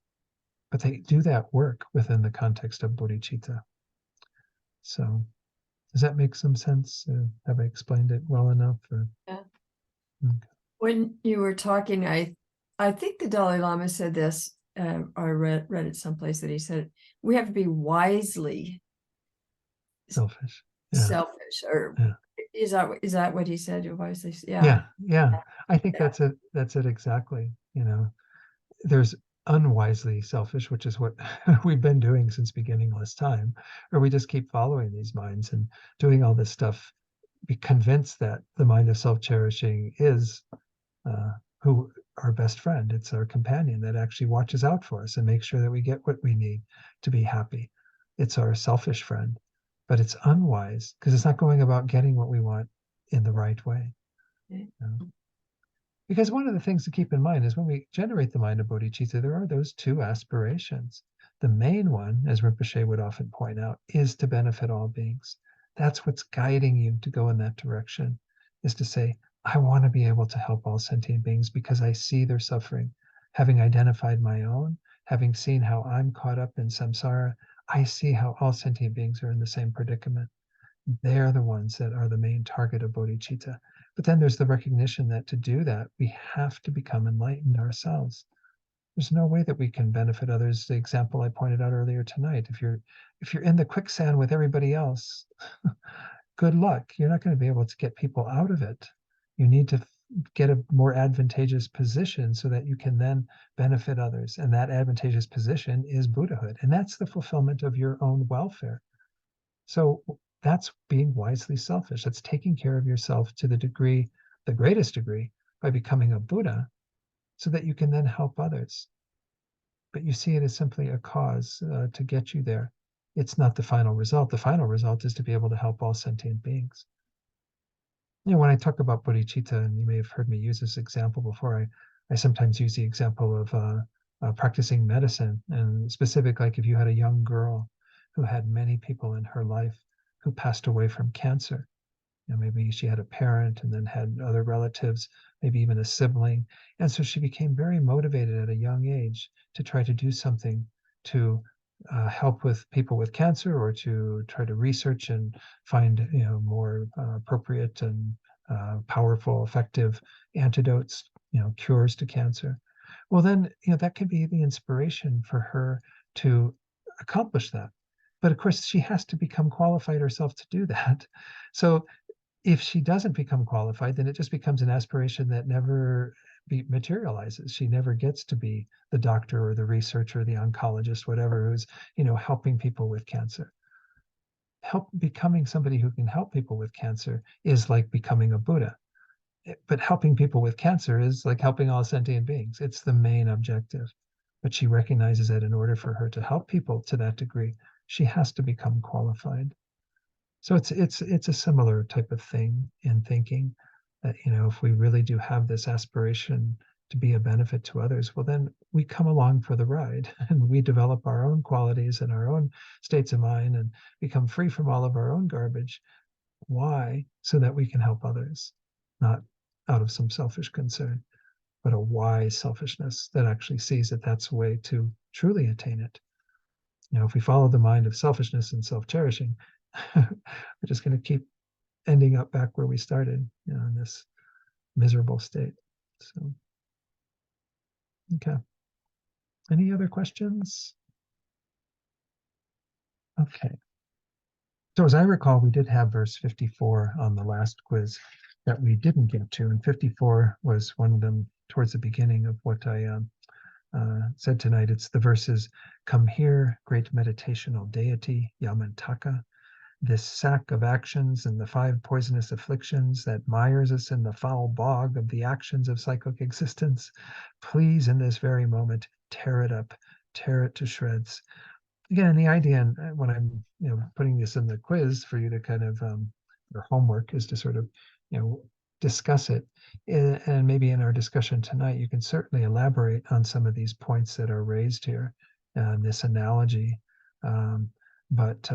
but they do that work within the context of bodhicitta. So Does that make some sense? Have I explained it well enough? Or? Yeah. Okay. When you were talking, I think the Dalai Lama said this, I read it someplace that he said, we have to be wisely Selfish. Yeah. selfish, or Yeah. is that what he said? Wisely, Yeah. Yeah. I think that's it. That's it exactly. There's unwisely selfish, which is what we've been doing since beginningless time, or we just keep following these minds and doing all this stuff, be convinced that the mind of self-cherishing is who our best friend. It's our companion that actually watches out for us and makes sure that we get what we need to be happy. It's our selfish friend, but it's unwise because it's not going about getting what we want in the right way. You know? Because one of the things to keep in mind is when we generate the mind of bodhicitta, there are those two aspirations. The main one, as Rinpoche would often point out, is to benefit all beings. That's what's guiding you to go in that direction, is to say, I want to be able to help all sentient beings because I see their suffering. Having identified my own, having seen how I'm caught up in samsara, I see how all sentient beings are in the same predicament. They're the ones that are the main target of bodhicitta. But then there's the recognition that to do that, we have to become enlightened ourselves. There's no way that we can benefit others. The example I pointed out earlier tonight, if you're in the quicksand with everybody else, good luck. You're not going to be able to get people out of it. You need to get a more advantageous position so that you can then benefit others. And that advantageous position is Buddhahood. And that's the fulfillment of your own welfare. So that's being wisely selfish. That's taking care of yourself to the greatest degree, by becoming a Buddha, so that you can then help others. But you see it as simply a cause to get you there. It's not the final result. The final result is to be able to help all sentient beings. When I talk about bodhicitta, and you may have heard me use this example before, I sometimes use the example of practicing medicine, and specific, like if you had a young girl who had many people in her life who passed away from cancer. Maybe she had a parent and then had other relatives, maybe even a sibling. And so she became very motivated at a young age to try to do something to help with people with cancer, or to try to research and find more appropriate and powerful, effective antidotes, cures to cancer. Well, then that could be the inspiration for her to accomplish that. But of course, she has to become qualified herself to do that. So if she doesn't become qualified, then it just becomes an aspiration that never materializes. She never gets to be the doctor or the researcher, the oncologist, whatever, who's helping people with cancer. Becoming somebody who can help people with cancer is like becoming a Buddha. But helping people with cancer is like helping all sentient beings. It's the main objective. But she recognizes that in order for her to help people to that degree, she has to become qualified. So it's a similar type of thing in thinking, that if we really do have this aspiration to be a benefit to others, well, then we come along for the ride and we develop our own qualities and our own states of mind and become free from all of our own garbage. Why? So that we can help others, not out of some selfish concern, but a wise selfishness that actually sees that that's a way to truly attain it. If we follow the mind of selfishness and self-cherishing, we're just going to keep ending up back where we started, in this miserable state. So, okay. Any other questions? Okay. So as I recall, we did have verse 54 on the last quiz that we didn't get to, and 54 was one of them towards the beginning of what I said tonight. It's the verses, "Come here, great meditational deity, Yamantaka, this sack of actions and the 5 poisonous afflictions that mires us in the foul bog of the actions of cyclic existence. Please, in this very moment, tear it up, tear it to shreds." Again, the idea, and when I'm putting this in the quiz for you to kind of your homework is to sort of discuss it, and maybe in our discussion tonight you can certainly elaborate on some of these points that are raised here, this analogy, but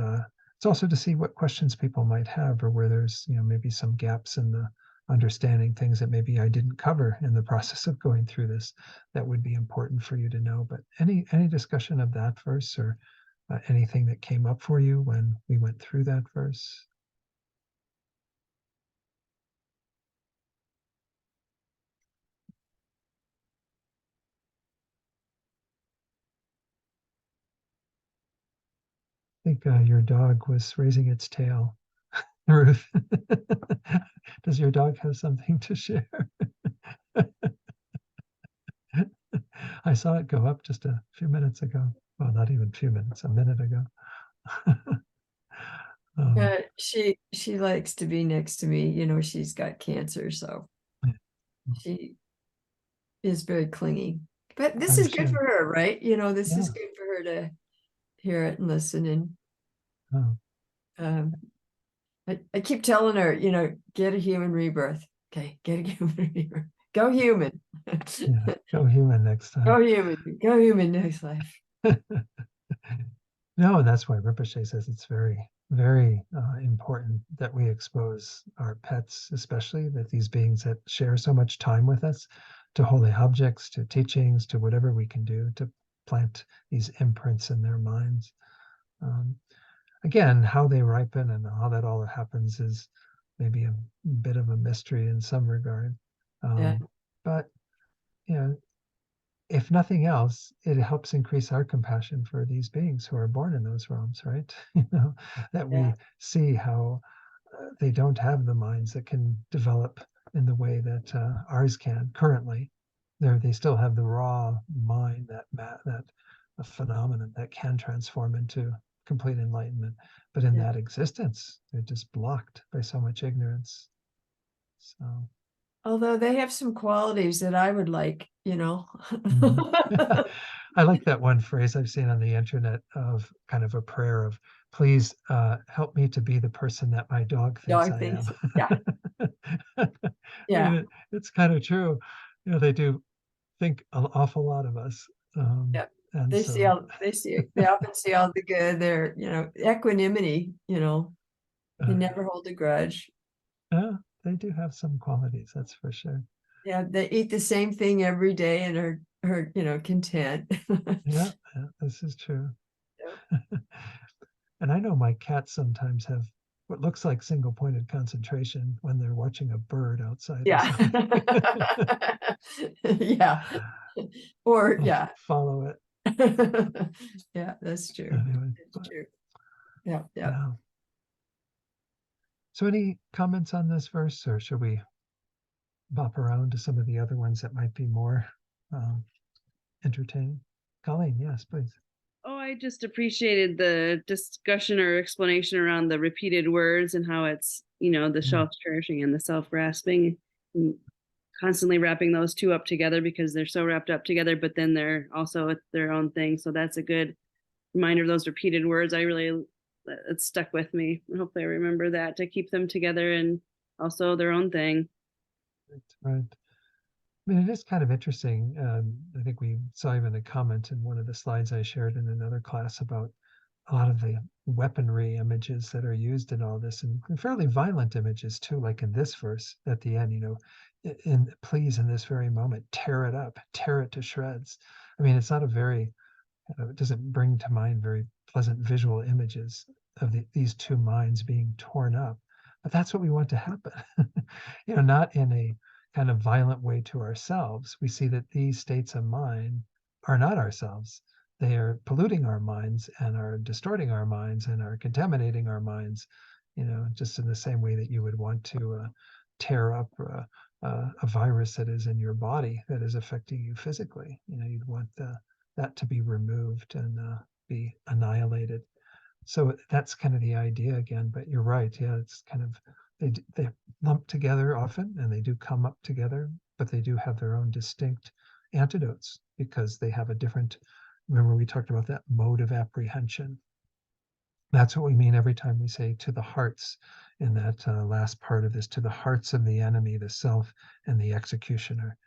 it's also to see what questions people might have, or where there's maybe some gaps in the understanding, things that maybe I didn't cover in the process of going through this that would be important for you to know. But any discussion of that verse, or anything that came up for you when we went through that verse? think your dog was raising its tail. Ruth, does your dog have something to share? I saw it go up just a few minutes ago. Well, not even a few minutes, a minute ago. She likes to be next to me. You know, she's got cancer, so she is very clingy. But this is good understand. for her, right? You know, this is Yeah. good for her to hear it and listen. And Oh, um, I keep telling her, you know, get a human rebirth. Okay, get a human rebirth. Go human. yeah. Go human next time. Go human. Go human next life. No, and that's why Rinpoche says it's very, very important that we expose our pets, especially that these beings that share so much time with us, to holy objects, to teachings, to whatever we can do to plant these imprints in their minds. Um, Again, how they ripen and how that all happens is maybe a bit of a mystery in some regard. Yeah, But you know, if nothing else, it helps increase our compassion for these beings who are born in those realms, right? That yeah, we see how they don't have the minds that can develop in the way that ours can currently. They still have the raw mind, that a phenomenon that can transform into complete enlightenment. But in yeah. that existence, they're just blocked by so much ignorance. So. Although they have some qualities that I would like, you know. Mhm. I like that one phrase I've seen on the internet of kind of a prayer of, please help me to be the person that my dog thinks Dog I am. things. Yeah, I mean, yeah, it's kind of true. They do think an awful lot of us. Um, yeah. and They see so, all they often see all the good. They're, you know, equanimity, you know, they uh, never hold a grudge. yeah, they do have some qualities, that's for sure. Yeah, they eat the same thing every day and are, you know, content. Yeah, yeah, this is true. Yep. And I know my cats sometimes have what looks like single pointed concentration when they're watching a bird outside or Yeah. something. Yeah. Or They'll yeah. follow it Yeah, that's true. anyway. That's But true. Yeah, yeah. yeah. So, any comments on this verse, or should we bop around to some of the other ones that might be more um, entertaining? Colleen, yes, please. Oh, I just appreciated the discussion or explanation around the repeated words and how it's, the Mm, self-cherishing and the self-grasping, and constantly wrapping those two up together because they're so wrapped up together, but then they're also their own thing. So that's a good reminder of those repeated words. It stuck with me. Hopefully I remember that to keep them together and also their own thing. right, right. I mean, it is kind of interesting. I think we saw even a comment in one of the slides I shared in another class about a lot of the weaponry images that are used in all this, and fairly violent images too, like in this verse at the end, please in this very moment, tear it up, tear it to shreds. I mean, it's not a very, it doesn't bring to mind very pleasant visual images of these two minds being torn up. But that's what we want to happen. Not in a kind of violent way to ourselves. We see that these states of mind are not ourselves. They are polluting our minds and are distorting our minds and are contaminating our minds, just in the same way that you would want to tear up a virus that is in your body that is affecting you physically. You'd want that to be removed and be annihilated. So that's kind of the idea again. But you're right. Yeah, it's kind of they lump together often, and they do come up together, but they do have their own distinct antidotes because they have a different. Remember, we talked about that mode of apprehension. That's what we mean every time we say to the hearts in that last part of this, to the hearts of the enemy, the self and the executioner.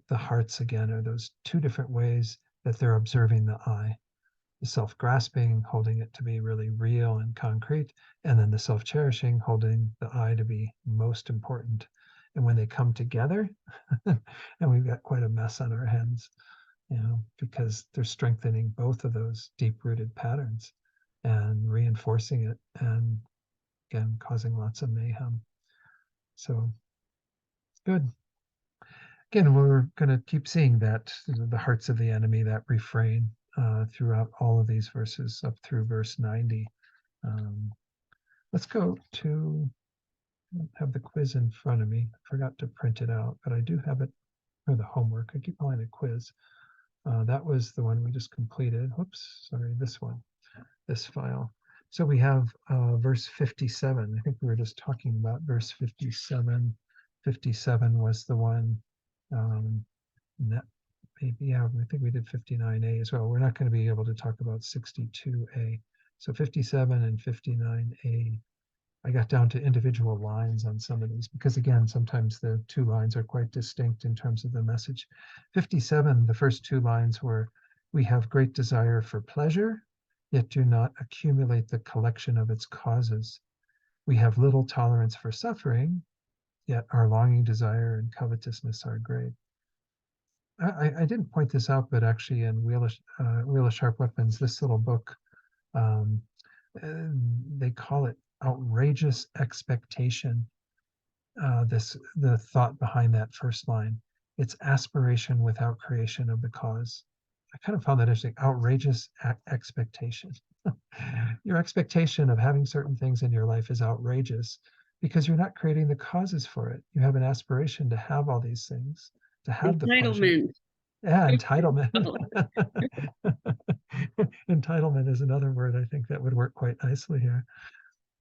The hearts again are those two different ways that they're observing the I, the self-grasping, holding it to be really real and concrete, and then the self-cherishing, holding the I to be most important. And when they come together, and we've got quite a mess on our hands, because they're strengthening both of those deep-rooted patterns and reinforcing it, and again causing lots of mayhem. So good. Again, we're going to keep seeing that, the hearts of the enemy, that refrain throughout all of these verses up through verse 90. Let's go to, I don't have the quiz in front of me. I forgot to print it out, but I do have it for the homework. I keep calling it quiz. That was the one we just completed. Whoops, sorry, this one, this file. So we have verse 57. I think we were just talking about verse 57. 57 was the one that maybe, yeah, I think we did 59a as well. We're not going to be able to talk about 62a. So 57 and 59a, I got down to individual lines on some of these because, again, sometimes the two lines are quite distinct in terms of the message. 57, the first two lines were, we have great desire for pleasure, yet do not accumulate the collection of its causes. We have little tolerance for suffering, yet our longing, desire, and covetousness are great. I didn't point this out, but actually in Wheel of Sharp Weapons, this little book, they call it outrageous expectation. The thought behind that first line, it's aspiration without creation of the cause. I kind of found that interesting. Outrageous expectation. Your expectation of having certain things in your life is outrageous because you're not creating the causes for it. You have an aspiration to have all these things, to have the pleasure. Entitlement. Yeah, entitlement. Entitlement is another word I think that would work quite nicely here.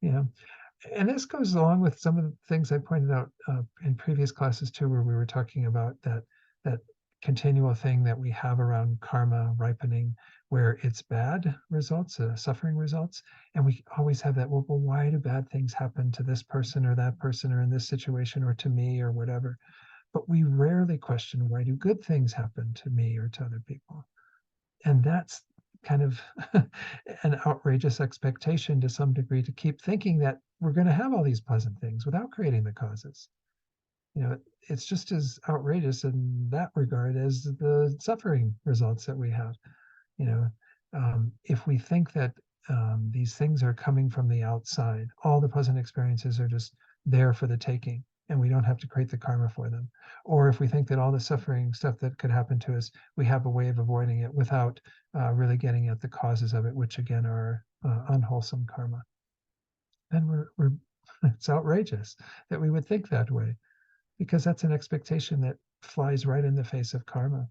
Yeah. And this goes along with some of the things I pointed out in previous classes too, where we were talking about that continual thing that we have around karma ripening, where it's bad results, suffering results, and we always have that. Well, why do bad things happen to this person or that person or in this situation or to me or whatever? But we rarely question, why do good things happen to me or to other people? And that's kind of an outrageous expectation to some degree, to keep thinking that we're going to have all these pleasant things without creating the causes. It's just as outrageous in that regard as the suffering results that we have. If we think that these things are coming from the outside, all the pleasant experiences are just there for the taking, and we don't have to create the karma for them. Or if we think that all the suffering stuff that could happen to us, we have a way of avoiding it without really getting at the causes of it, which again are unwholesome karma, then it's outrageous that we would think that way, because that's an expectation that flies right in the face of karma.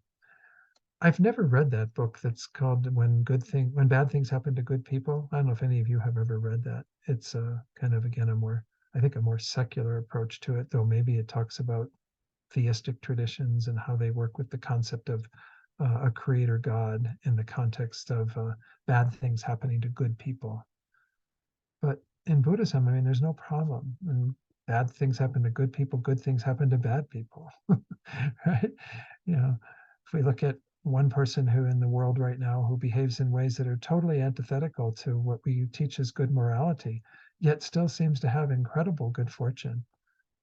I've never read that book that's called When Bad Things Happen to Good People. I don't know if any of you have ever read that. It's kind of, again, a more secular approach to it, though maybe it talks about theistic traditions and how they work with the concept of a creator God in the context of bad things happening to good people. But in Buddhism, I mean, there's no problem. And bad things happen to good people, good things happen to bad people, right? If we look at one person who in the world right now who behaves in ways that are totally antithetical to what we teach as good morality, yet still seems to have incredible good fortune,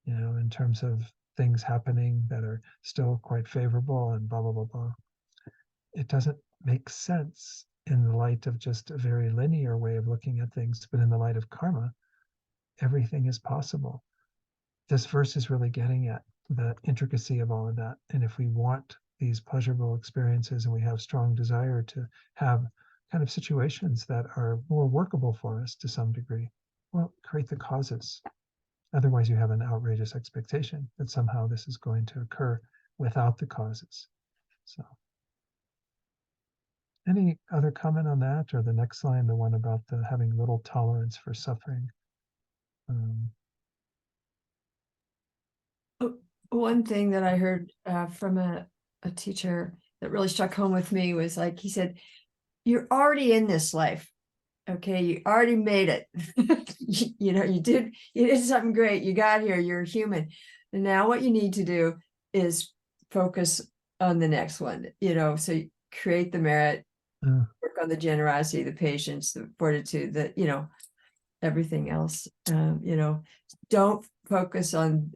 in terms of things happening that are still quite favorable and blah, blah, blah, blah. It doesn't make sense in the light of just a very linear way of looking at things, but in the light of karma, everything is possible. This verse is really getting at the intricacy of all of that. And if we want these pleasurable experiences and we have strong desire to have kind of situations that are more workable for us to some degree, well, create the causes. Otherwise, you have an outrageous expectation that somehow this is going to occur without the causes. So, any other comment on that, or the next line, the one about the having little tolerance for suffering? One thing that I heard from a teacher that really struck home with me was, like, he said, you're already in this life. Okay, you already made it. you did something great. You got here, you're human. And now what you need to do is focus on the next one, so you create the merit, work on the generosity, the patience, the fortitude, everything else. Don't focus on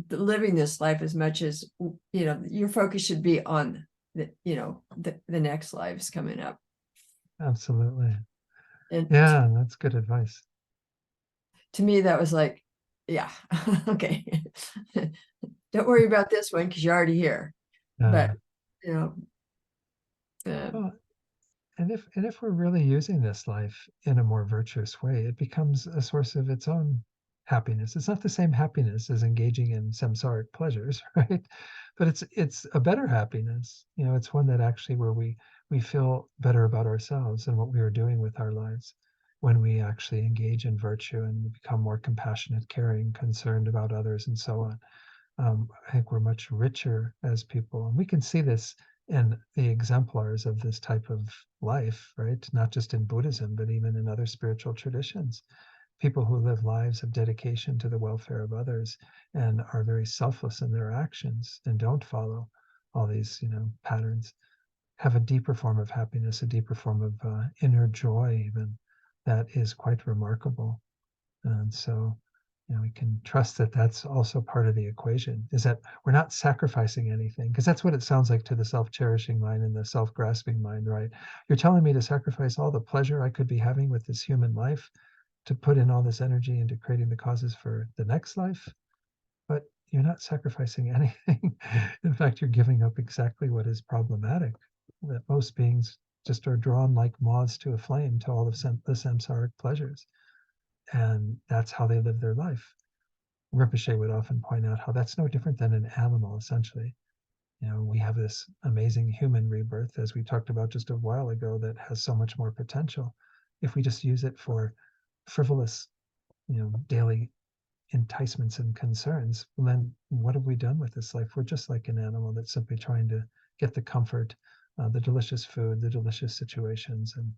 living this life as much as, your focus should be on the next lives coming up. Absolutely. And yeah, that's good advice. To me, that was like, yeah, okay. Don't worry about this one because you're already here. But Well, if we're really using this life in a more virtuous way, it becomes a source of its own happiness. It's not the same happiness as engaging in samsaric pleasures, right? But it's a better happiness. It's one that actually where we feel better about ourselves and what we are doing with our lives when we actually engage in virtue and become more compassionate, caring, concerned about others, and so on. I think we're much richer as people. And we can see this in the exemplars of this type of life, right? Not just in Buddhism, but even in other spiritual traditions. People who live lives of dedication to the welfare of others and are very selfless in their actions and don't follow all these, patterns, have a deeper form of happiness, a deeper form of inner joy, even that is quite remarkable. And so, we can trust that that's also part of the equation, is that we're not sacrificing anything, because that's what it sounds like to the self-cherishing mind and the self-grasping mind, right? You're telling me to sacrifice all the pleasure I could be having with this human life to put in all this energy into creating the causes for the next life, but you're not sacrificing anything. In fact, you're giving up exactly what is problematic, that most beings just are drawn like moths to a flame to all of the samsaric pleasures. And that's how they live their life. Rinpoche would often point out how that's no different than an animal, essentially. We have this amazing human rebirth, as we talked about just a while ago, that has so much more potential. If we just use it for frivolous, daily enticements and concerns, well, then what have we done with this life? We're just like an animal that's simply trying to get the comfort, the delicious food, the delicious situations, and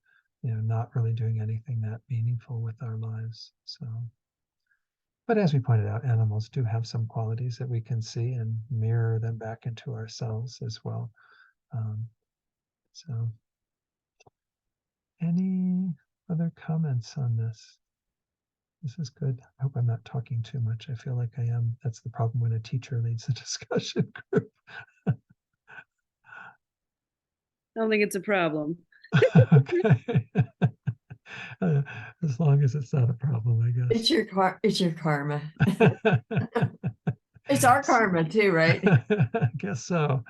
not really doing anything that meaningful with our lives. So, but as we pointed out, animals do have some qualities that we can see and mirror them back into ourselves as well. So, any other comments on this? This is good. I hope I'm not talking too much. I feel like I am. That's the problem when a teacher leads a discussion group. I don't think it's a problem. Okay. As long as it's not a problem, I guess. It's your karma. It's our karma too, right? I guess so.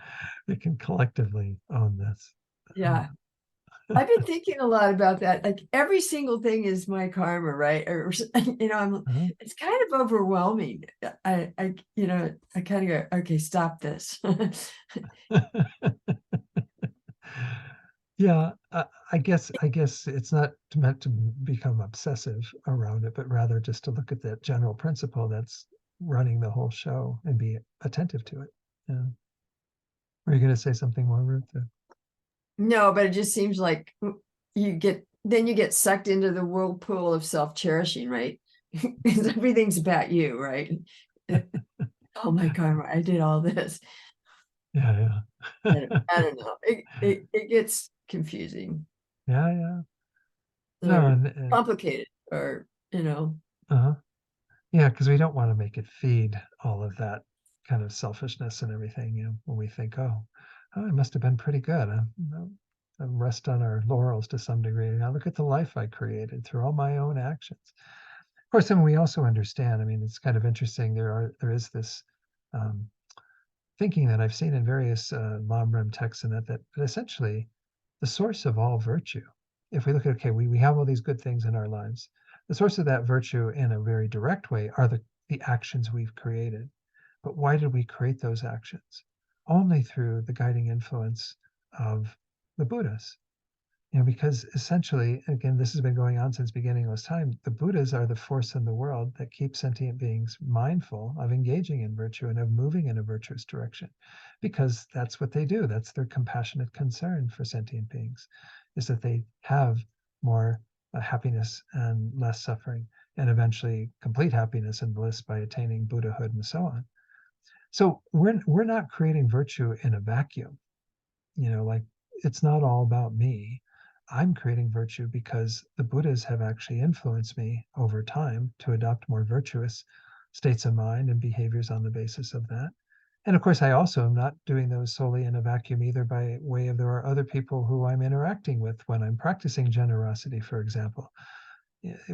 We can collectively own this. Yeah. I've been thinking a lot about that. Like every single thing is my karma, right? Or Uh-huh. it's kind of overwhelming. I kind of go, okay, stop this. Yeah, I guess it's not meant to become obsessive around it, but rather just to look at that general principle that's running the whole show and be attentive to it. Yeah. Are you going to say something more, Ruth? No, but it just seems like you get sucked into the whirlpool of self-cherishing, right? Because everything's about you, right? Oh, my karma, I did all this. Yeah. I don't know. It gets confusing, Yeah. No, or and complicated, or uh-huh. Yeah, because we don't want to make it feed all of that kind of selfishness and everything, when we think, oh, I must have been pretty good. I rest on our laurels to some degree. Now look at the life I created through all my own actions. Of course, then we also understand, I mean, it's kind of interesting. There is this um, thinking that I've seen in various Lamrim texts, and that essentially the source of all virtue, if we look at, okay, we have all these good things in our lives, the source of that virtue in a very direct way are the actions we've created. But why did we create those actions? Only through the guiding influence of the Buddhas. Because essentially, again, this has been going on since beginningless time. The Buddhas are the force in the world that keep sentient beings mindful of engaging in virtue and of moving in a virtuous direction, because that's what they do. That's their compassionate concern for sentient beings, is that they have more happiness and less suffering, and eventually complete happiness and bliss by attaining Buddhahood and so on. So we're not creating virtue in a vacuum. Like, it's not all about me. I'm creating virtue because the Buddhas have actually influenced me over time to adopt more virtuous states of mind and behaviors on the basis of that. And of course, I also am not doing those solely in a vacuum either, by way of there are other people who I'm interacting with when I'm practicing generosity, for example.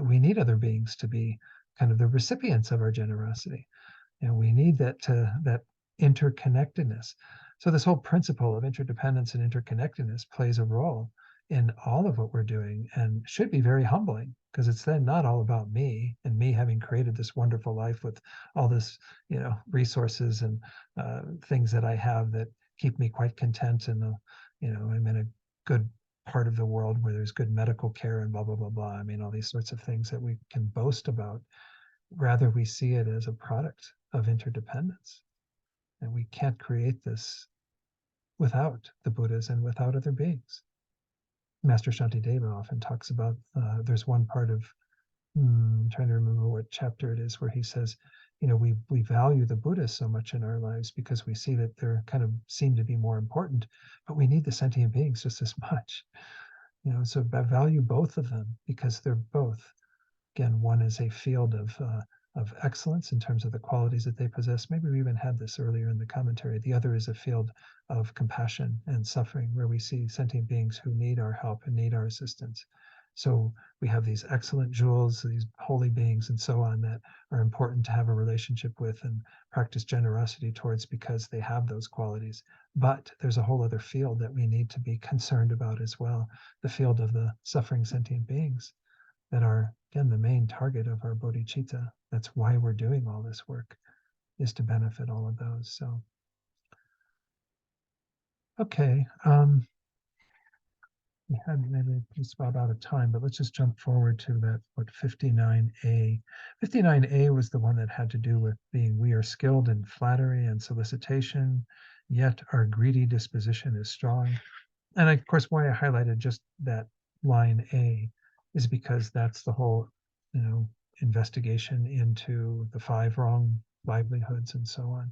We need other beings to be kind of the recipients of our generosity. And we need that interconnectedness. So this whole principle of interdependence and interconnectedness plays a role in all of what we're doing, and should be very humbling, because it's then not all about me and me having created this wonderful life with all this, resources and things that I have that keep me quite content. And I'm in a good part of the world where there's good medical care and blah blah blah blah. I mean, all these sorts of things that we can boast about. Rather, we see it as a product of interdependence, and we can't create this without the Buddhas and without other beings. Master Shantideva often talks about, there's one part of, I'm trying to remember what chapter it is, where he says, we value the Buddhists so much in our lives because we see that they're kind of seem to be more important, but we need the sentient beings just as much. So I value both of them because they're both, again, one is a field of excellence in terms of the qualities that they possess. Maybe we even had this earlier in the commentary. The other is a field of compassion and suffering, where we see sentient beings who need our help and need our assistance. So we have these excellent jewels, these holy beings and so on, that are important to have a relationship with and practice generosity towards, because they have those qualities. But there's a whole other field that we need to be concerned about as well, the field of the suffering sentient beings that are, again, the main target of our bodhicitta. That's why we're doing all this work, is to benefit all of those. So, okay. We had maybe just about out of time, but let's just jump forward to that, 59A. 59A was the one that had to do with being, we are skilled in flattery and solicitation, yet our greedy disposition is strong. And of course, why I highlighted just that line A is because that's the whole, investigation into the 5 wrong livelihoods and so on.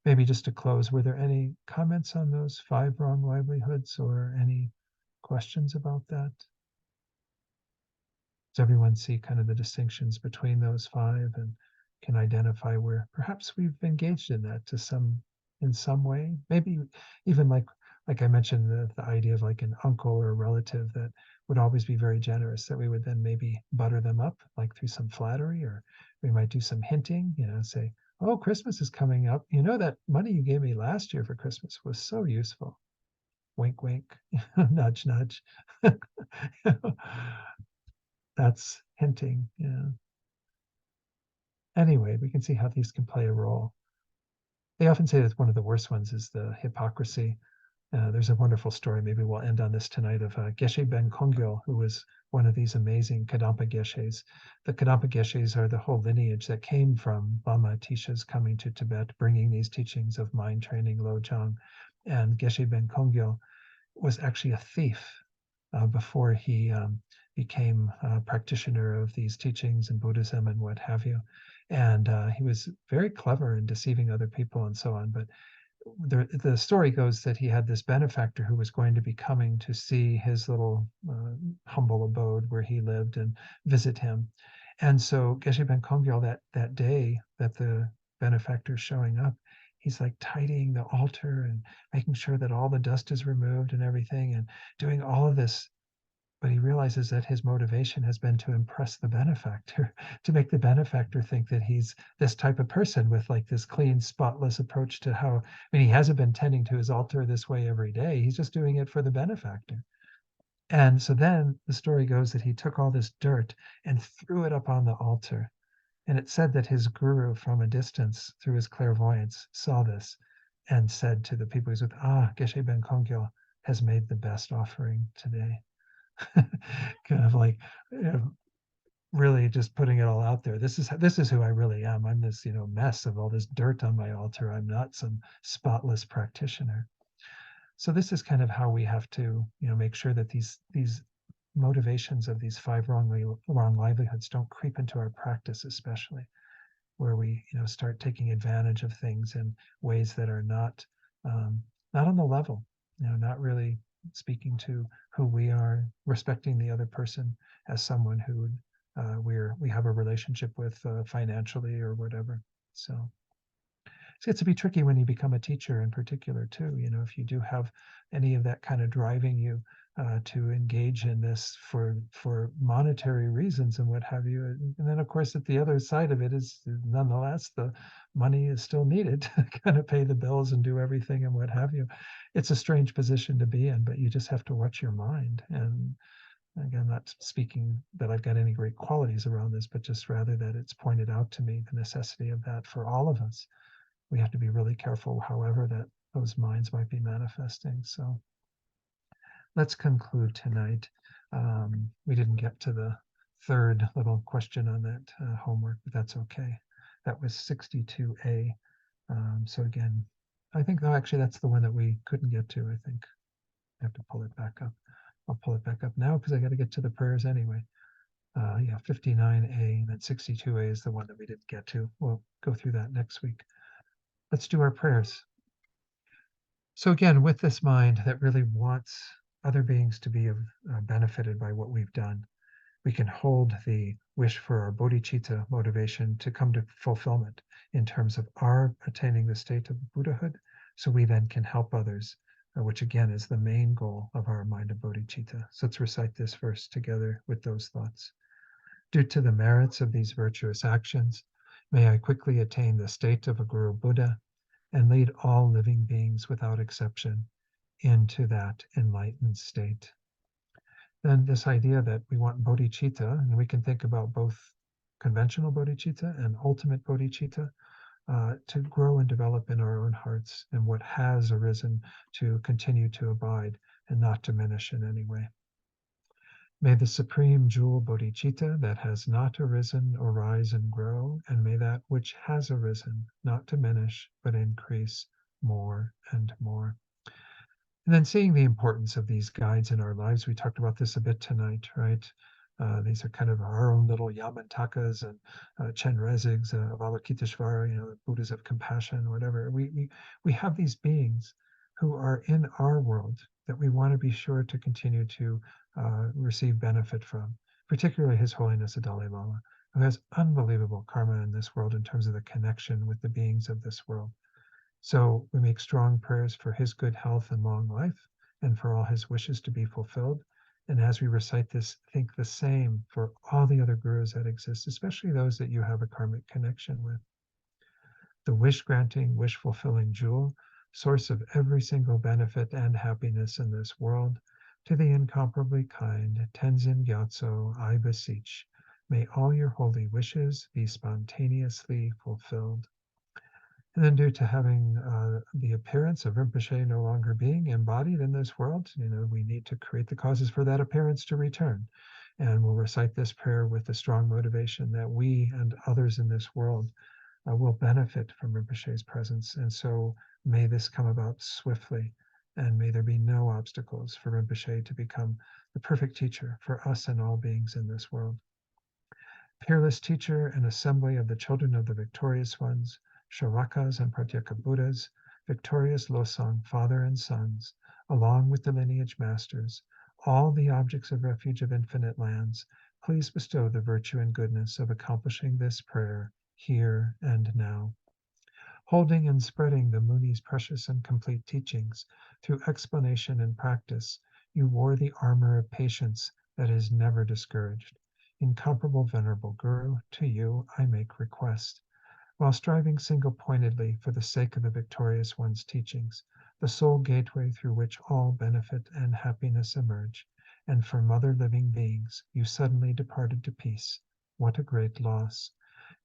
Maybe just to close, were there any comments on those 5 wrong livelihoods, or any questions about that? Does everyone see kind of the distinctions between those 5 and can identify where perhaps we've engaged in that in some way? Maybe even like I mentioned, the idea of like an uncle or a relative that would always be very generous, that we would then maybe butter them up, like through some flattery, or we might do some hinting, say, oh, Christmas is coming up. That money you gave me last year for Christmas was so useful. Wink, wink, nudge, nudge. That's hinting. Anyway, we can see how these can play a role. They often say that one of the worst ones is the hypocrisy. There's a wonderful story, maybe we'll end on this tonight, of Geshe Ben Kongyo, who was one of these amazing Kadampa Geshes. The Kadampa Geshes are the whole lineage that came from Lama Atisha's coming to Tibet, bringing these teachings of mind training, Lojong. And Geshe Ben Kongyo was actually a thief before he became a practitioner of these teachings and Buddhism and what have you. And he was very clever in deceiving other people and so on. But the story goes that he had this benefactor who was going to be coming to see his little humble abode where he lived and visit him. And so Geshe Ben Kongyo, that day that the benefactor is showing up, he's like tidying the altar and making sure that all the dust is removed and everything, and doing all of this. But he realizes that his motivation has been to impress the benefactor, to make the benefactor think that he's this type of person with like this clean, spotless approach to how, he hasn't been tending to his altar this way every day. He's just doing it for the benefactor. And so then the story goes that he took all this dirt and threw it up on the altar. And it said that his guru from a distance, through his clairvoyance, saw this and said to the people he's with, Geshe Ben Kongyo has made the best offering today. Kind of like, really just putting it all out there. This is who I really am. I'm this, mess of all this dirt on my altar. I'm not some spotless practitioner. So this is kind of how we have to, make sure that these motivations of these 5 wrong livelihoods don't creep into our practice, especially where we, start taking advantage of things in ways that are not on the level, not really speaking to who we are, respecting the other person as someone who we have a relationship with financially or whatever. So it gets to be tricky when you become a teacher in particular too. If you do have any of that kind of driving you, to engage in this for monetary reasons and what have you. And then, of course, at the other side of it is nonetheless the money is still needed to kind of pay the bills and do everything and what have you. It's a strange position to be in, but you just have to watch your mind. And again, not speaking that I've got any great qualities around this, but just rather that it's pointed out to me the necessity of that for all of us. We have to be really careful, however, that those minds might be manifesting. So let's conclude tonight. We didn't get to the third little question on that homework, but that's okay. That was 62A. So again, I think, no, actually, that's the one that we couldn't get to. I think I have to pull it back up. I'll pull it back up now because I got to get to the prayers anyway. Yeah, 59A, and then 62A is the one that we didn't get to. We'll go through that next week. Let's do our prayers. So again, with this mind that really wants other beings to be benefited by what we've done, we can hold the wish for our bodhicitta motivation to come to fulfillment in terms of our attaining the state of Buddhahood, so we then can help others, which again is the main goal of our mind of bodhicitta. So let's recite this verse together with those thoughts. Due to the merits of these virtuous actions, may I quickly attain the state of a Guru Buddha and lead all living beings without exception into that enlightened state. Then this idea that we want bodhicitta, and we can think about both conventional bodhicitta and ultimate bodhicitta, to grow and develop in our own hearts, and what has arisen to continue to abide and not diminish in any way. May the supreme jewel bodhicitta that has not arisen arise and grow, and may that which has arisen not diminish but increase more and more. And then seeing the importance of these guides in our lives, we talked about this a bit tonight, right? These are kind of our own little Yamantakas and Chenrezigs, Avalokiteshvara, the Buddhas of compassion, whatever. We have these beings who are in our world that we want to be sure to continue to receive benefit from, particularly His Holiness the Dalai Lama, who has unbelievable karma in this world in terms of the connection with the beings of this world. So we make strong prayers for his good health and long life, and for all his wishes to be fulfilled. And as we recite this, think the same for all the other gurus that exist, especially those that you have a karmic connection with. The wish-granting, wish-fulfilling jewel, source of every single benefit and happiness in this world, to the incomparably kind Tenzin Gyatso, I beseech, may all your holy wishes be spontaneously fulfilled. And then due to having the appearance of Rinpoche no longer being embodied in this world, we need to create the causes for that appearance to return. And we'll recite this prayer with the strong motivation that we and others in this world will benefit from Rinpoche's presence. And so may this come about swiftly, and may there be no obstacles for Rinpoche to become the perfect teacher for us and all beings in this world. Peerless teacher and assembly of the children of the victorious ones, Shavakas and Pratyeka Buddhas, victorious Losang, father and sons, along with the lineage masters, all the objects of refuge of infinite lands, please bestow the virtue and goodness of accomplishing this prayer here and now. Holding and spreading the Muni's precious and complete teachings through explanation and practice, you wore the armor of patience that is never discouraged. Incomparable venerable Guru, to you I make request. While striving single-pointedly for the sake of the victorious one's teachings, the sole gateway through which all benefit and happiness emerge, and from other living beings you suddenly departed to peace. What a great loss!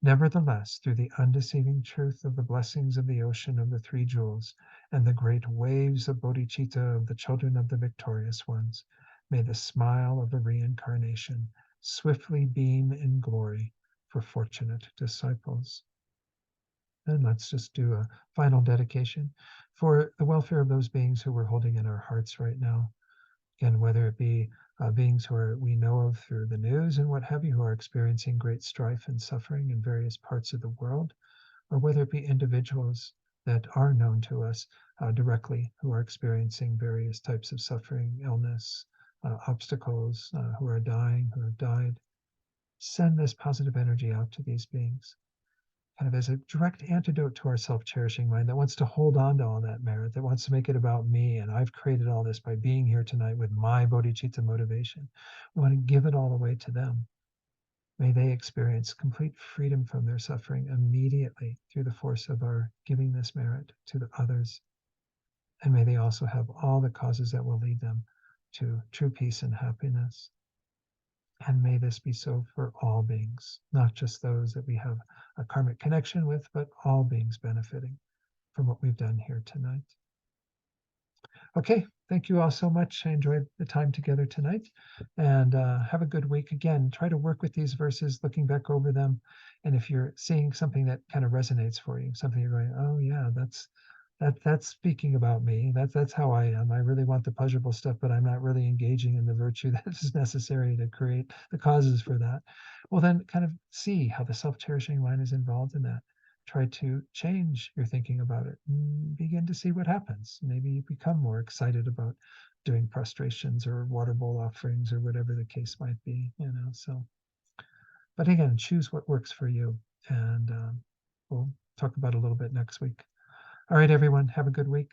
Nevertheless, through the undeceiving truth of the blessings of the ocean of the three jewels, and the great waves of bodhicitta of the children of the victorious ones, may the smile of the reincarnation swiftly beam in glory for fortunate disciples. And let's just do a final dedication for the welfare of those beings who we're holding in our hearts right now. Again, whether it be beings who we know of through the news and what have you, who are experiencing great strife and suffering in various parts of the world, or whether it be individuals that are known to us directly who are experiencing various types of suffering, illness, obstacles, who are dying, who have died. Send this positive energy out to these beings. kind of as a direct antidote to our self-cherishing mind that wants to hold on to all that merit, that wants to make it about me. And I've created all this by being here tonight with my bodhicitta motivation. We want to give it all away to them. May they experience complete freedom from their suffering immediately through the force of our giving this merit to the others. And may they also have all the causes that will lead them to true peace and happiness. And may this be so for all beings, not just those that we have a karmic connection with, but all beings benefiting from what we've done here tonight. Okay, thank you all so much. I enjoyed the time together tonight, and have a good week. Again, try to work with these verses, looking back over them. And if you're seeing something that kind of resonates for you, something you're going, oh yeah, that's speaking about me. That's how I am. I really want the pleasurable stuff, but I'm not really engaging in the virtue that is necessary to create the causes for that. Well, then kind of see how the self-cherishing mind is involved in that. Try to change your thinking about it and begin to see what happens. Maybe you become more excited about doing prostrations or water bowl offerings or whatever the case might be, so. But again, choose what works for you, and we'll talk about it a little bit next week. All right, everyone, have a good week.